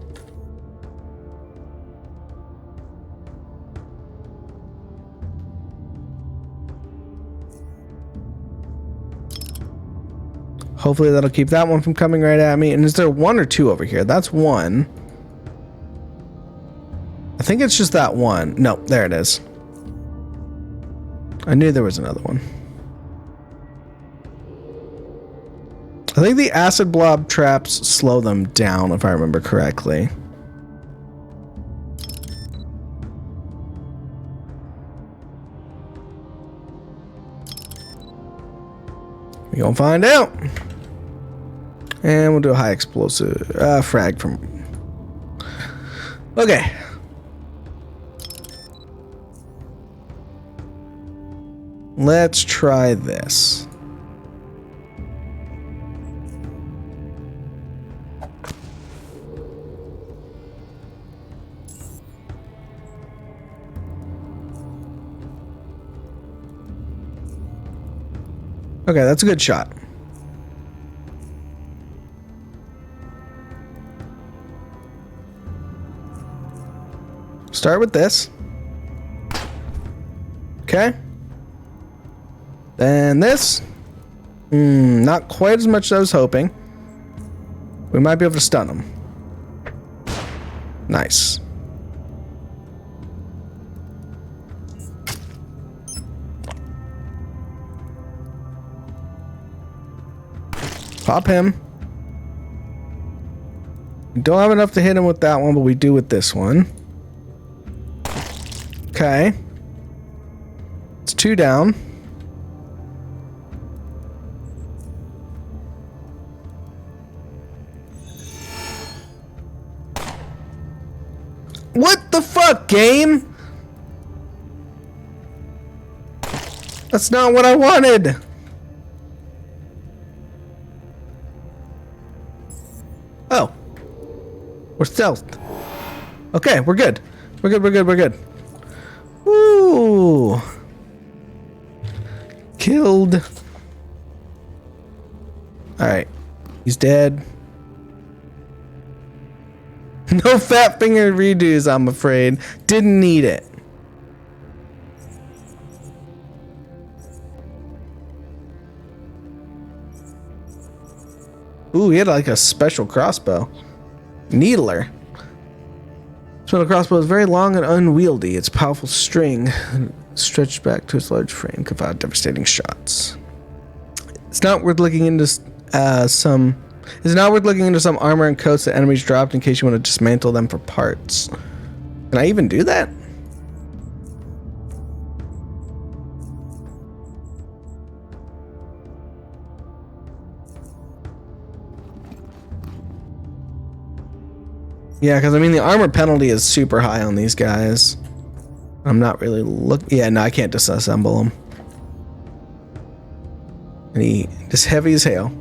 Hopefully that'll keep that one from coming right at me. And is there one or two over here? That's one. I think it's just that one. No, there it is. I knew there was another one. I think the acid blob traps slow them down, if I remember correctly. We gonna find out. And we'll do a high explosive frag from. Okay. Let's try this. Okay, that's a good shot. Start with this. Okay. Then this. Not quite as much as I was hoping. We might be able to stun them. Nice. Pop him. We don't have enough to hit him with that one, but we do with this one. Okay. It's 2 down. What the fuck, game? That's not what I wanted. Oh. We're stealthed. Okay, we're good. We're good, we're good, we're good. Ooh. Killed. Alright. He's dead. No fat finger redos, I'm afraid. Didn't need it. Ooh, he had like a special crossbow. Needler. Special crossbow is very long and unwieldy. Its powerful string stretched back to its large frame could fire devastating shots. It's not worth looking into some armor and coats that enemies dropped in case you want to dismantle them for parts. Can I even do that? Yeah, because I mean the armor penalty is super high on these guys. I'm not really yeah, no, I can't disassemble them. And he just heavy as hell.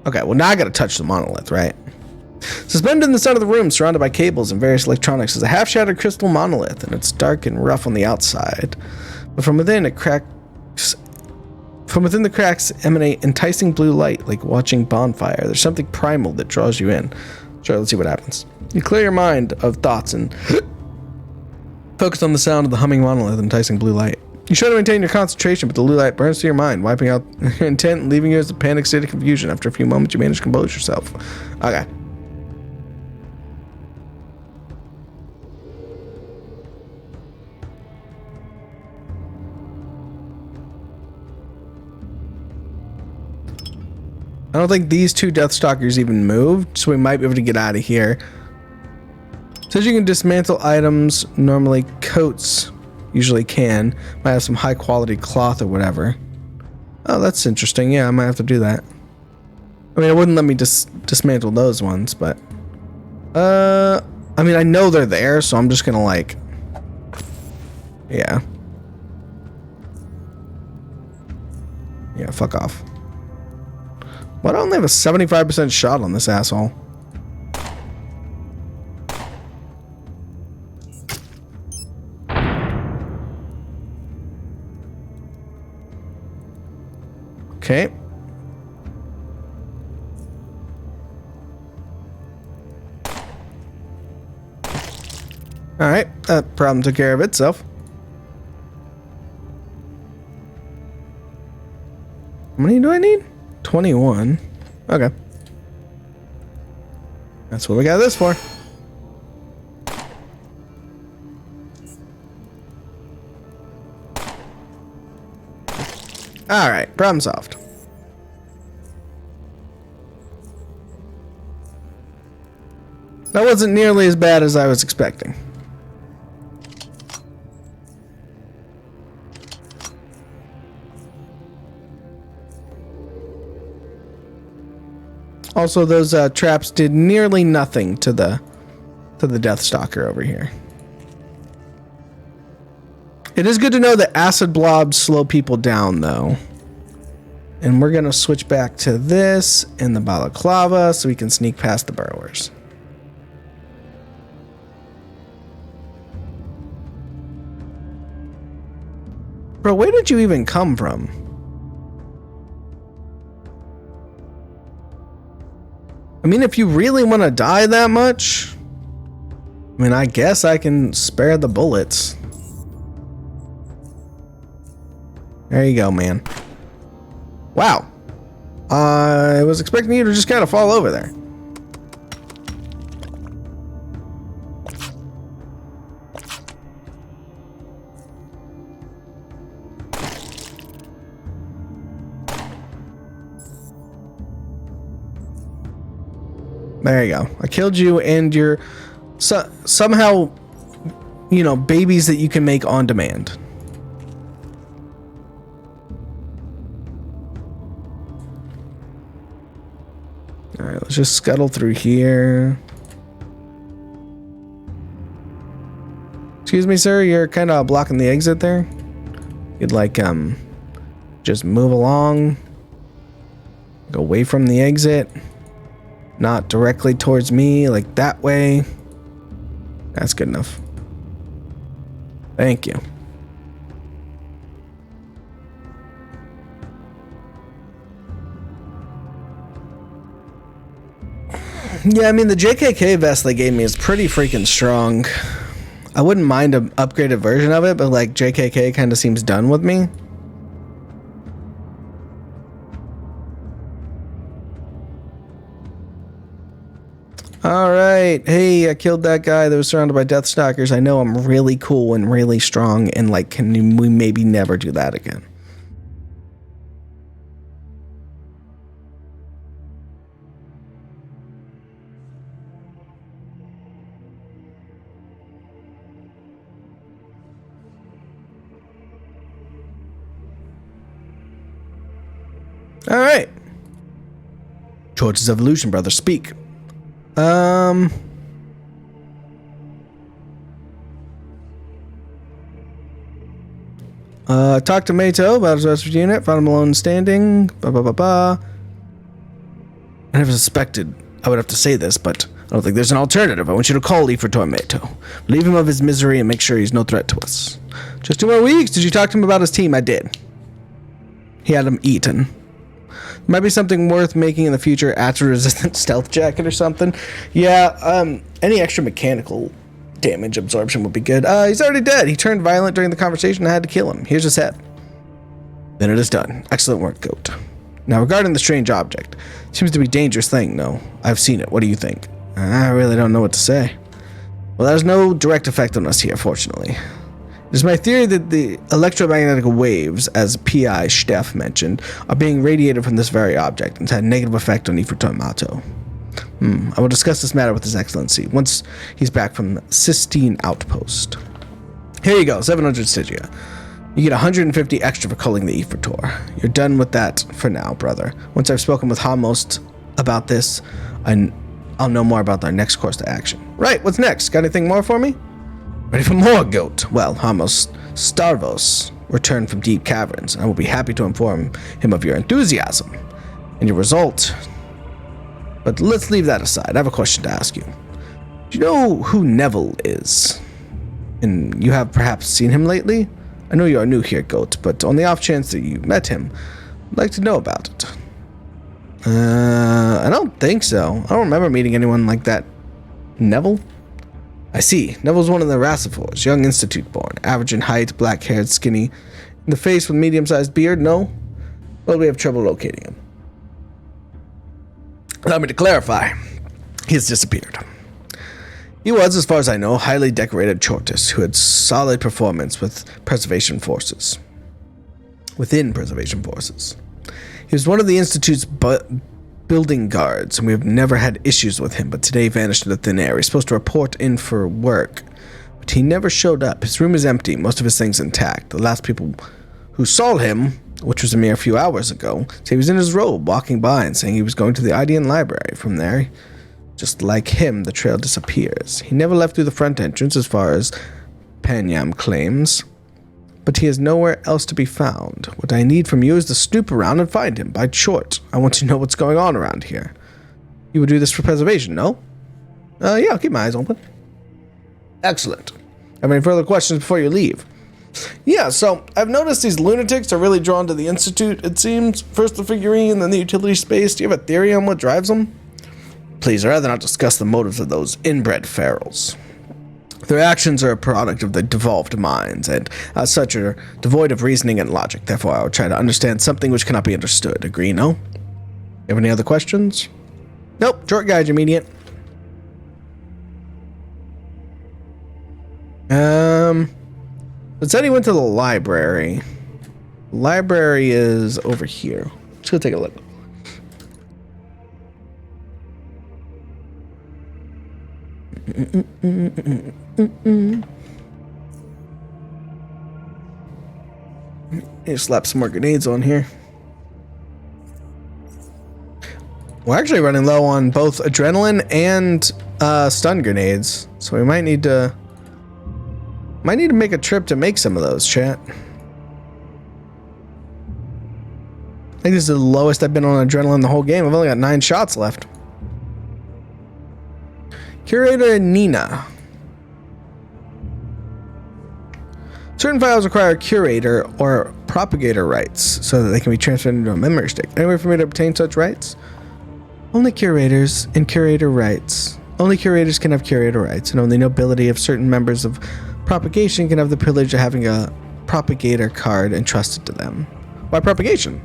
Okay, well now I gotta touch the monolith, right? Suspended in the center of the room, surrounded by cables and various electronics, is a half-shattered crystal monolith, and it's dark and rough on the outside. But from within the cracks emanate enticing blue light, like watching bonfire. There's something primal that draws you in. Sure, let's see what happens. You clear your mind of thoughts and focus on the sound of the humming monolith, enticing blue light. You try to maintain your concentration, but the blue light burns through your mind, wiping out your intent and leaving you as a panicked state of confusion. After a few moments, you manage to compose yourself. Okay. I don't think these two Deathstalkers even moved, so we might be able to get out of here. It says you can dismantle items. Normally coats usually can. Might have some high quality cloth or whatever. Oh, that's interesting. Yeah, I might have to do that. I mean, it wouldn't let me dismantle those ones, but... I mean, I know they're there, so I'm just gonna, like... Yeah. Yeah, fuck off. Why do I only have a 75% shot on this asshole? Okay. Alright, that problem took care of itself. How many do I need? 21. Okay. That's what we got this for. Alright, problem solved. That wasn't nearly as bad as I was expecting. Also, those traps did nearly nothing to the Deathstalker over here. It is good to know that acid blobs slow people down, though. And we're gonna switch back to this in the balaclava so we can sneak past the burrowers. Bro, where did you even come from? I mean, if you really want to die that much, I mean, I guess I can spare the bullets. There you go, man. Wow. I was expecting you to just kind of fall over there. There you go. I killed you and you're somehow, you know, babies that you can make on demand. Alright, let's just scuttle through here. Excuse me, sir, you're kind of blocking the exit there. You'd like, just move along. Go away from the exit. Not directly towards me, like that way. That's good enough. Thank you. Yeah, I mean, the JKK vest they gave me is pretty freaking strong. I wouldn't mind an upgraded version of it, but like JKK kind of seems done with me. Alright, hey, I killed that guy that was surrounded by Deathstalkers. I know I'm really cool and really strong, and like, can we maybe never do that again? Alright. Tchort's evolution, brother, speak. Talked to Mato about his Westford unit, found him alone standing, I never suspected I would have to say this, but I don't think there's an alternative. I want you to call Lee for Tormento. Relieve him of his misery and make sure he's no threat to us. Just 2 more weeks. Did you talk to him about his team? I did. He had him eaten. Might be something worth making in the future. Acid-resistant stealth jacket or something. Yeah, any extra mechanical damage absorption would be good. He's already dead. He turned violent during the conversation. I had to kill him. Here's his head. Then it is done. Excellent work, Goat. Now, regarding the strange object. Seems to be a dangerous thing, no? I've seen it. What do you think? I really don't know what to say. Well, there's no direct effect on us here, fortunately. It is my theory that the electromagnetic waves, as P.I. Steff mentioned, are being radiated from this very object and had a negative effect on Ifrit-Mato. I will discuss this matter with His Excellency once he's back from the Sistine Outpost. Here you go, 700 Stygia. You get 150 extra for culling the Ifritor. You're done with that for now, brother. Once I've spoken with Hamost about this, I'll know more about our next course of action. Right, what's next? Got anything more for me? Ready for more, goat? Well, Hamos Starvos returned from deep caverns, and I will be happy to inform him of your enthusiasm and your result. But let's leave that aside. I have a question to ask you. Do you know who Neville is? And you have perhaps seen him lately? I know you are new here, goat, but on the off chance that you met him, I'd like to know about it. I don't think so. I don't remember meeting anyone like that. Neville? I see. Neville's one of the Rassifors, young institute-born, average in height, black-haired, skinny, in the face with medium-sized beard, no? Well, we have trouble locating him. Allow me to clarify. He has disappeared. He was, as far as I know, highly decorated Tchortist who had solid performance within preservation forces. He was one of the Institute's building guards, and we have never had issues with him, but today vanished into thin air. He's supposed to report in for work, but he never showed up. His room is empty, most of his things intact. The last people who saw him, which was a mere few hours ago, said he was in his robe, walking by and saying he was going to the IDN library. From there, just like him, the trail disappears. He never left through the front entrance, as far as Panyam claims, but he is nowhere else to be found. What I need from you is to snoop around and find him, by Tchort. I want to know what's going on around here. You would do this for preservation, no? Yeah, I'll keep my eyes open. Excellent. Have any further questions before you leave? Yeah, so I've noticed these lunatics are really drawn to the Institute, it seems. First the figurine, then the utility space. Do you have a theory on what drives them? Please, I'd rather not discuss the motives of those inbred ferals. Their actions are a product of the devolved minds, and as such are devoid of reasoning and logic. Therefore, I will try to understand something which cannot be understood. Agree, no? You have any other questions? Nope, Tchort guide immediate. Let's head went to the library. Library is over here. Let's go take a look. Slap some more grenades on here. We're actually running low on both adrenaline and stun grenades, so we might need to make a trip to make some of those, chat. I think this is the lowest I've been on adrenaline the whole game. I've only got 9 shots left. Curator Nina. Certain files require curator or propagator rights so that they can be transferred into a memory stick. Any way for me to obtain such rights? Only curators and curator rights. Only curators can have curator rights, and only nobility of certain members of propagation can have the privilege of having a propagator card entrusted to them. Why propagation?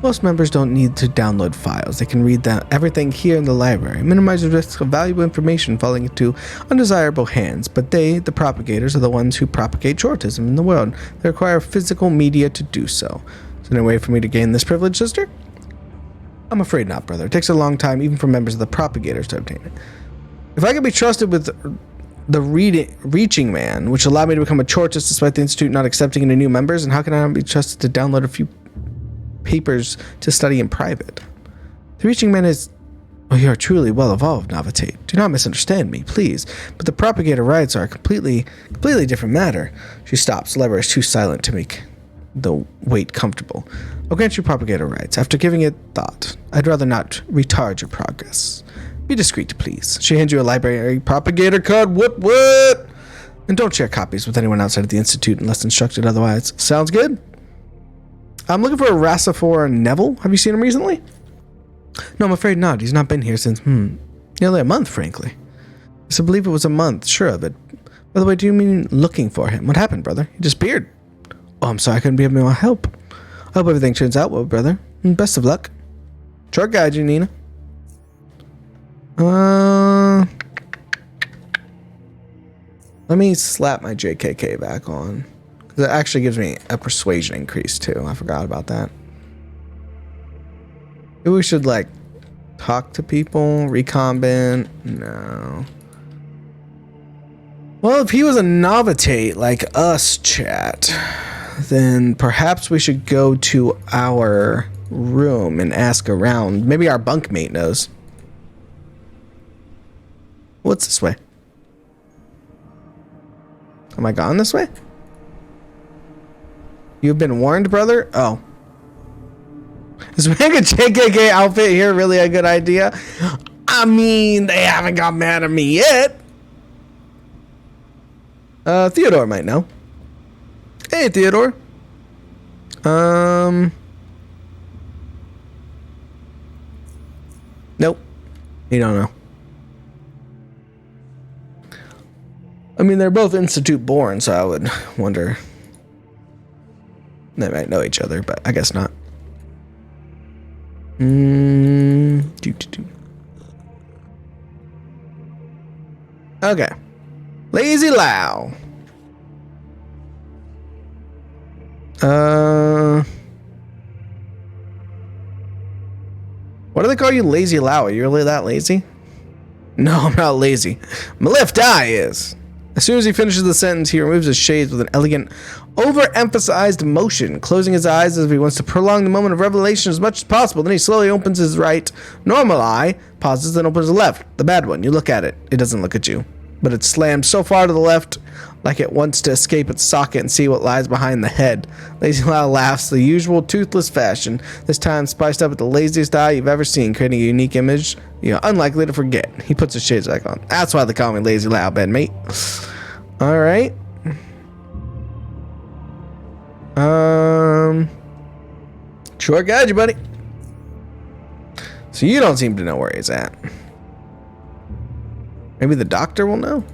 Most members don't need to download files. They can read everything here in the library, minimize the risk of valuable information falling into undesirable hands. But they, the propagators, are the ones who propagate Tchortism in the world. They require physical media to do so. Is there any way for me to gain this privilege, sister? I'm afraid not, brother. It takes a long time, even for members of the propagators, to obtain it. If I could be trusted with the reaching man, which allowed me to become a Tchortist despite the Institute not accepting any new members, and how can I not be trusted to download a few papers to study in private? The reaching man is... Oh, you are truly well evolved, Novitate. Do not misunderstand me, please. But the propagator rights are a completely different matter. She stops. Lever is too silent to make the wait comfortable. I'll grant you propagator rights. After giving it thought, I'd rather not retard your progress. Be discreet, please. She hands you a library propagator card. What? And don't share copies with anyone outside of the Institute unless instructed otherwise. Sounds good? I'm looking for a Rassifor Neville. Have you seen him recently? No, I'm afraid not. He's not been here since, nearly a month, frankly. Yes, I believe it was a month. Sure of it. By the way, do you mean looking for him? What happened, brother? He disappeared. Oh, I'm sorry I couldn't be of more help. I hope everything turns out well, brother. And best of luck. Tchort guide you, Nina. Let me slap my JKK back on. Because it actually gives me a persuasion increase, too. I forgot about that. Maybe we should, like, talk to people, recombine. No. Well, if he was a novitate like us, chat, then perhaps we should go to our room and ask around. Maybe our bunkmate knows. What's this way? Am I gone this way? You've been warned, brother? Oh. Is wearing a JKK outfit here really a good idea? I mean, they haven't got mad at me yet. Theodore might know. Hey, Theodore. Nope. You don't know. I mean, they're both institute born, so I would wonder. They might know each other, but I guess not. Okay. Lazy Lau. What do they call you, Lazy Lau? Are you really that lazy? No, I'm not lazy. My left eye is. As soon as he finishes the sentence, he removes his shades with an elegant, overemphasized motion, closing his eyes as if he wants to prolong the moment of revelation as much as possible. Then he slowly opens his right, normal eye, pauses, then opens the left, the bad one. You look at it. It doesn't look at you. But it's slammed so far to the left, like it wants to escape its socket and see what lies behind the head. Lazy Lau laughs the usual toothless fashion, this time spiced up with the laziest eye you've ever seen, creating a unique image you're unlikely to forget. He puts his shades back on. That's why they call me Lazy Lau, Ben, mate. All right. Sure got you, buddy. So you don't seem to know where he's at. Maybe the doctor will know.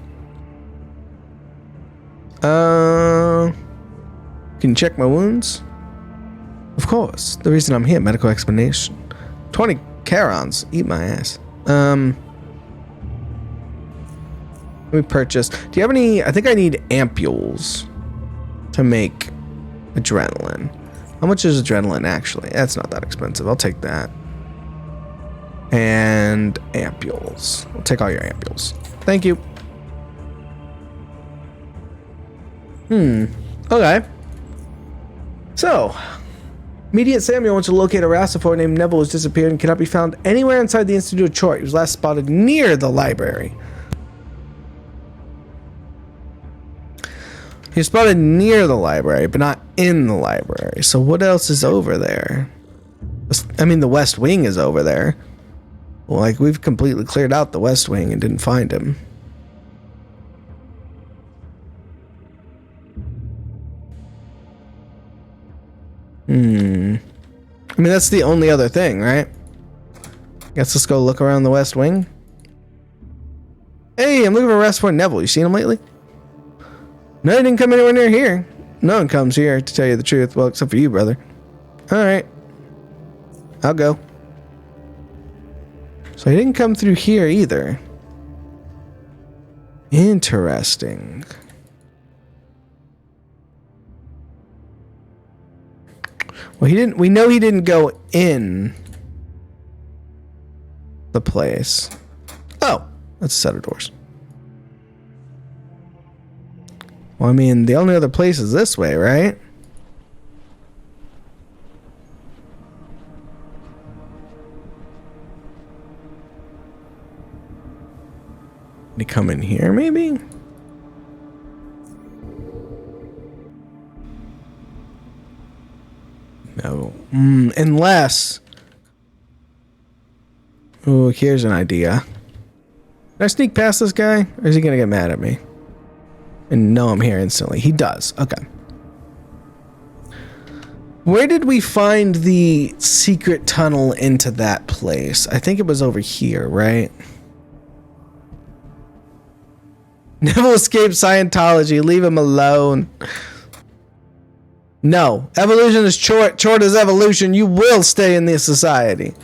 Can you check my wounds? Of course. The reason I'm here, medical explanation. 20 Charons. Eat my ass. Let me purchase. Do you have any? I think I need ampules to make adrenaline. How much is adrenaline actually? That's not that expensive. I'll take that. And ampules. I'll take all your ampules. Thank you. Okay. So, immediate Samuel wants to locate a Rastafari named Neville who's disappeared and cannot be found anywhere inside the Institute of Tchort. He was last spotted near the library. He was spotted near the library, but not in the library. So what else is over there? I mean, the West Wing is over there. Well, like, we've completely cleared out the West Wing and didn't find him. I mean, that's the only other thing, right? Guess let's go look around the West Wing. Hey, I'm looking for Rastafari Neville. You seen him lately? No, he didn't come anywhere near here. No one comes here, to tell you the truth. Well, except for you, brother. Alright. I'll go. So he didn't come through here either. Interesting. Well, we know he didn't go in the place. Oh, that's a set of doors. Well, I mean, the only other place is this way, right? Did he come in here, maybe? No. Unless... Oh, here's an idea. Can I sneak past this guy? Or is he gonna get mad at me? And know I'm here instantly. He does. Okay. Where did we find the secret tunnel into that place? I think it was over here, right? Neville escaped Scientology. Leave him alone. No. Evolution is Tchort. Tchort is evolution. You will stay in this society.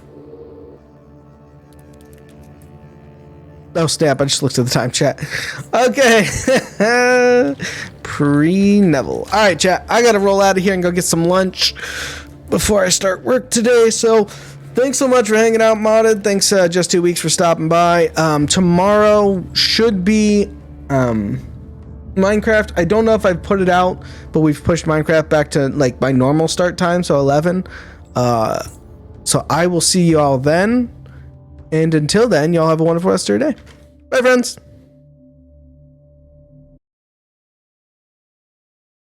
Oh, snap. I just looked at the time, chat. Okay. Pre-Neville. All right, chat. I got to roll out of here and go get some lunch before I start work today. So, thanks so much for hanging out, Modded. Thanks, Just 2 Weeks, for stopping by. Tomorrow should be Minecraft. I don't know if I've put it out, but we've pushed Minecraft back to, like, my normal start time, so 11. So I will see you all then. And until then, y'all have a wonderful rest of your day. Bye, friends.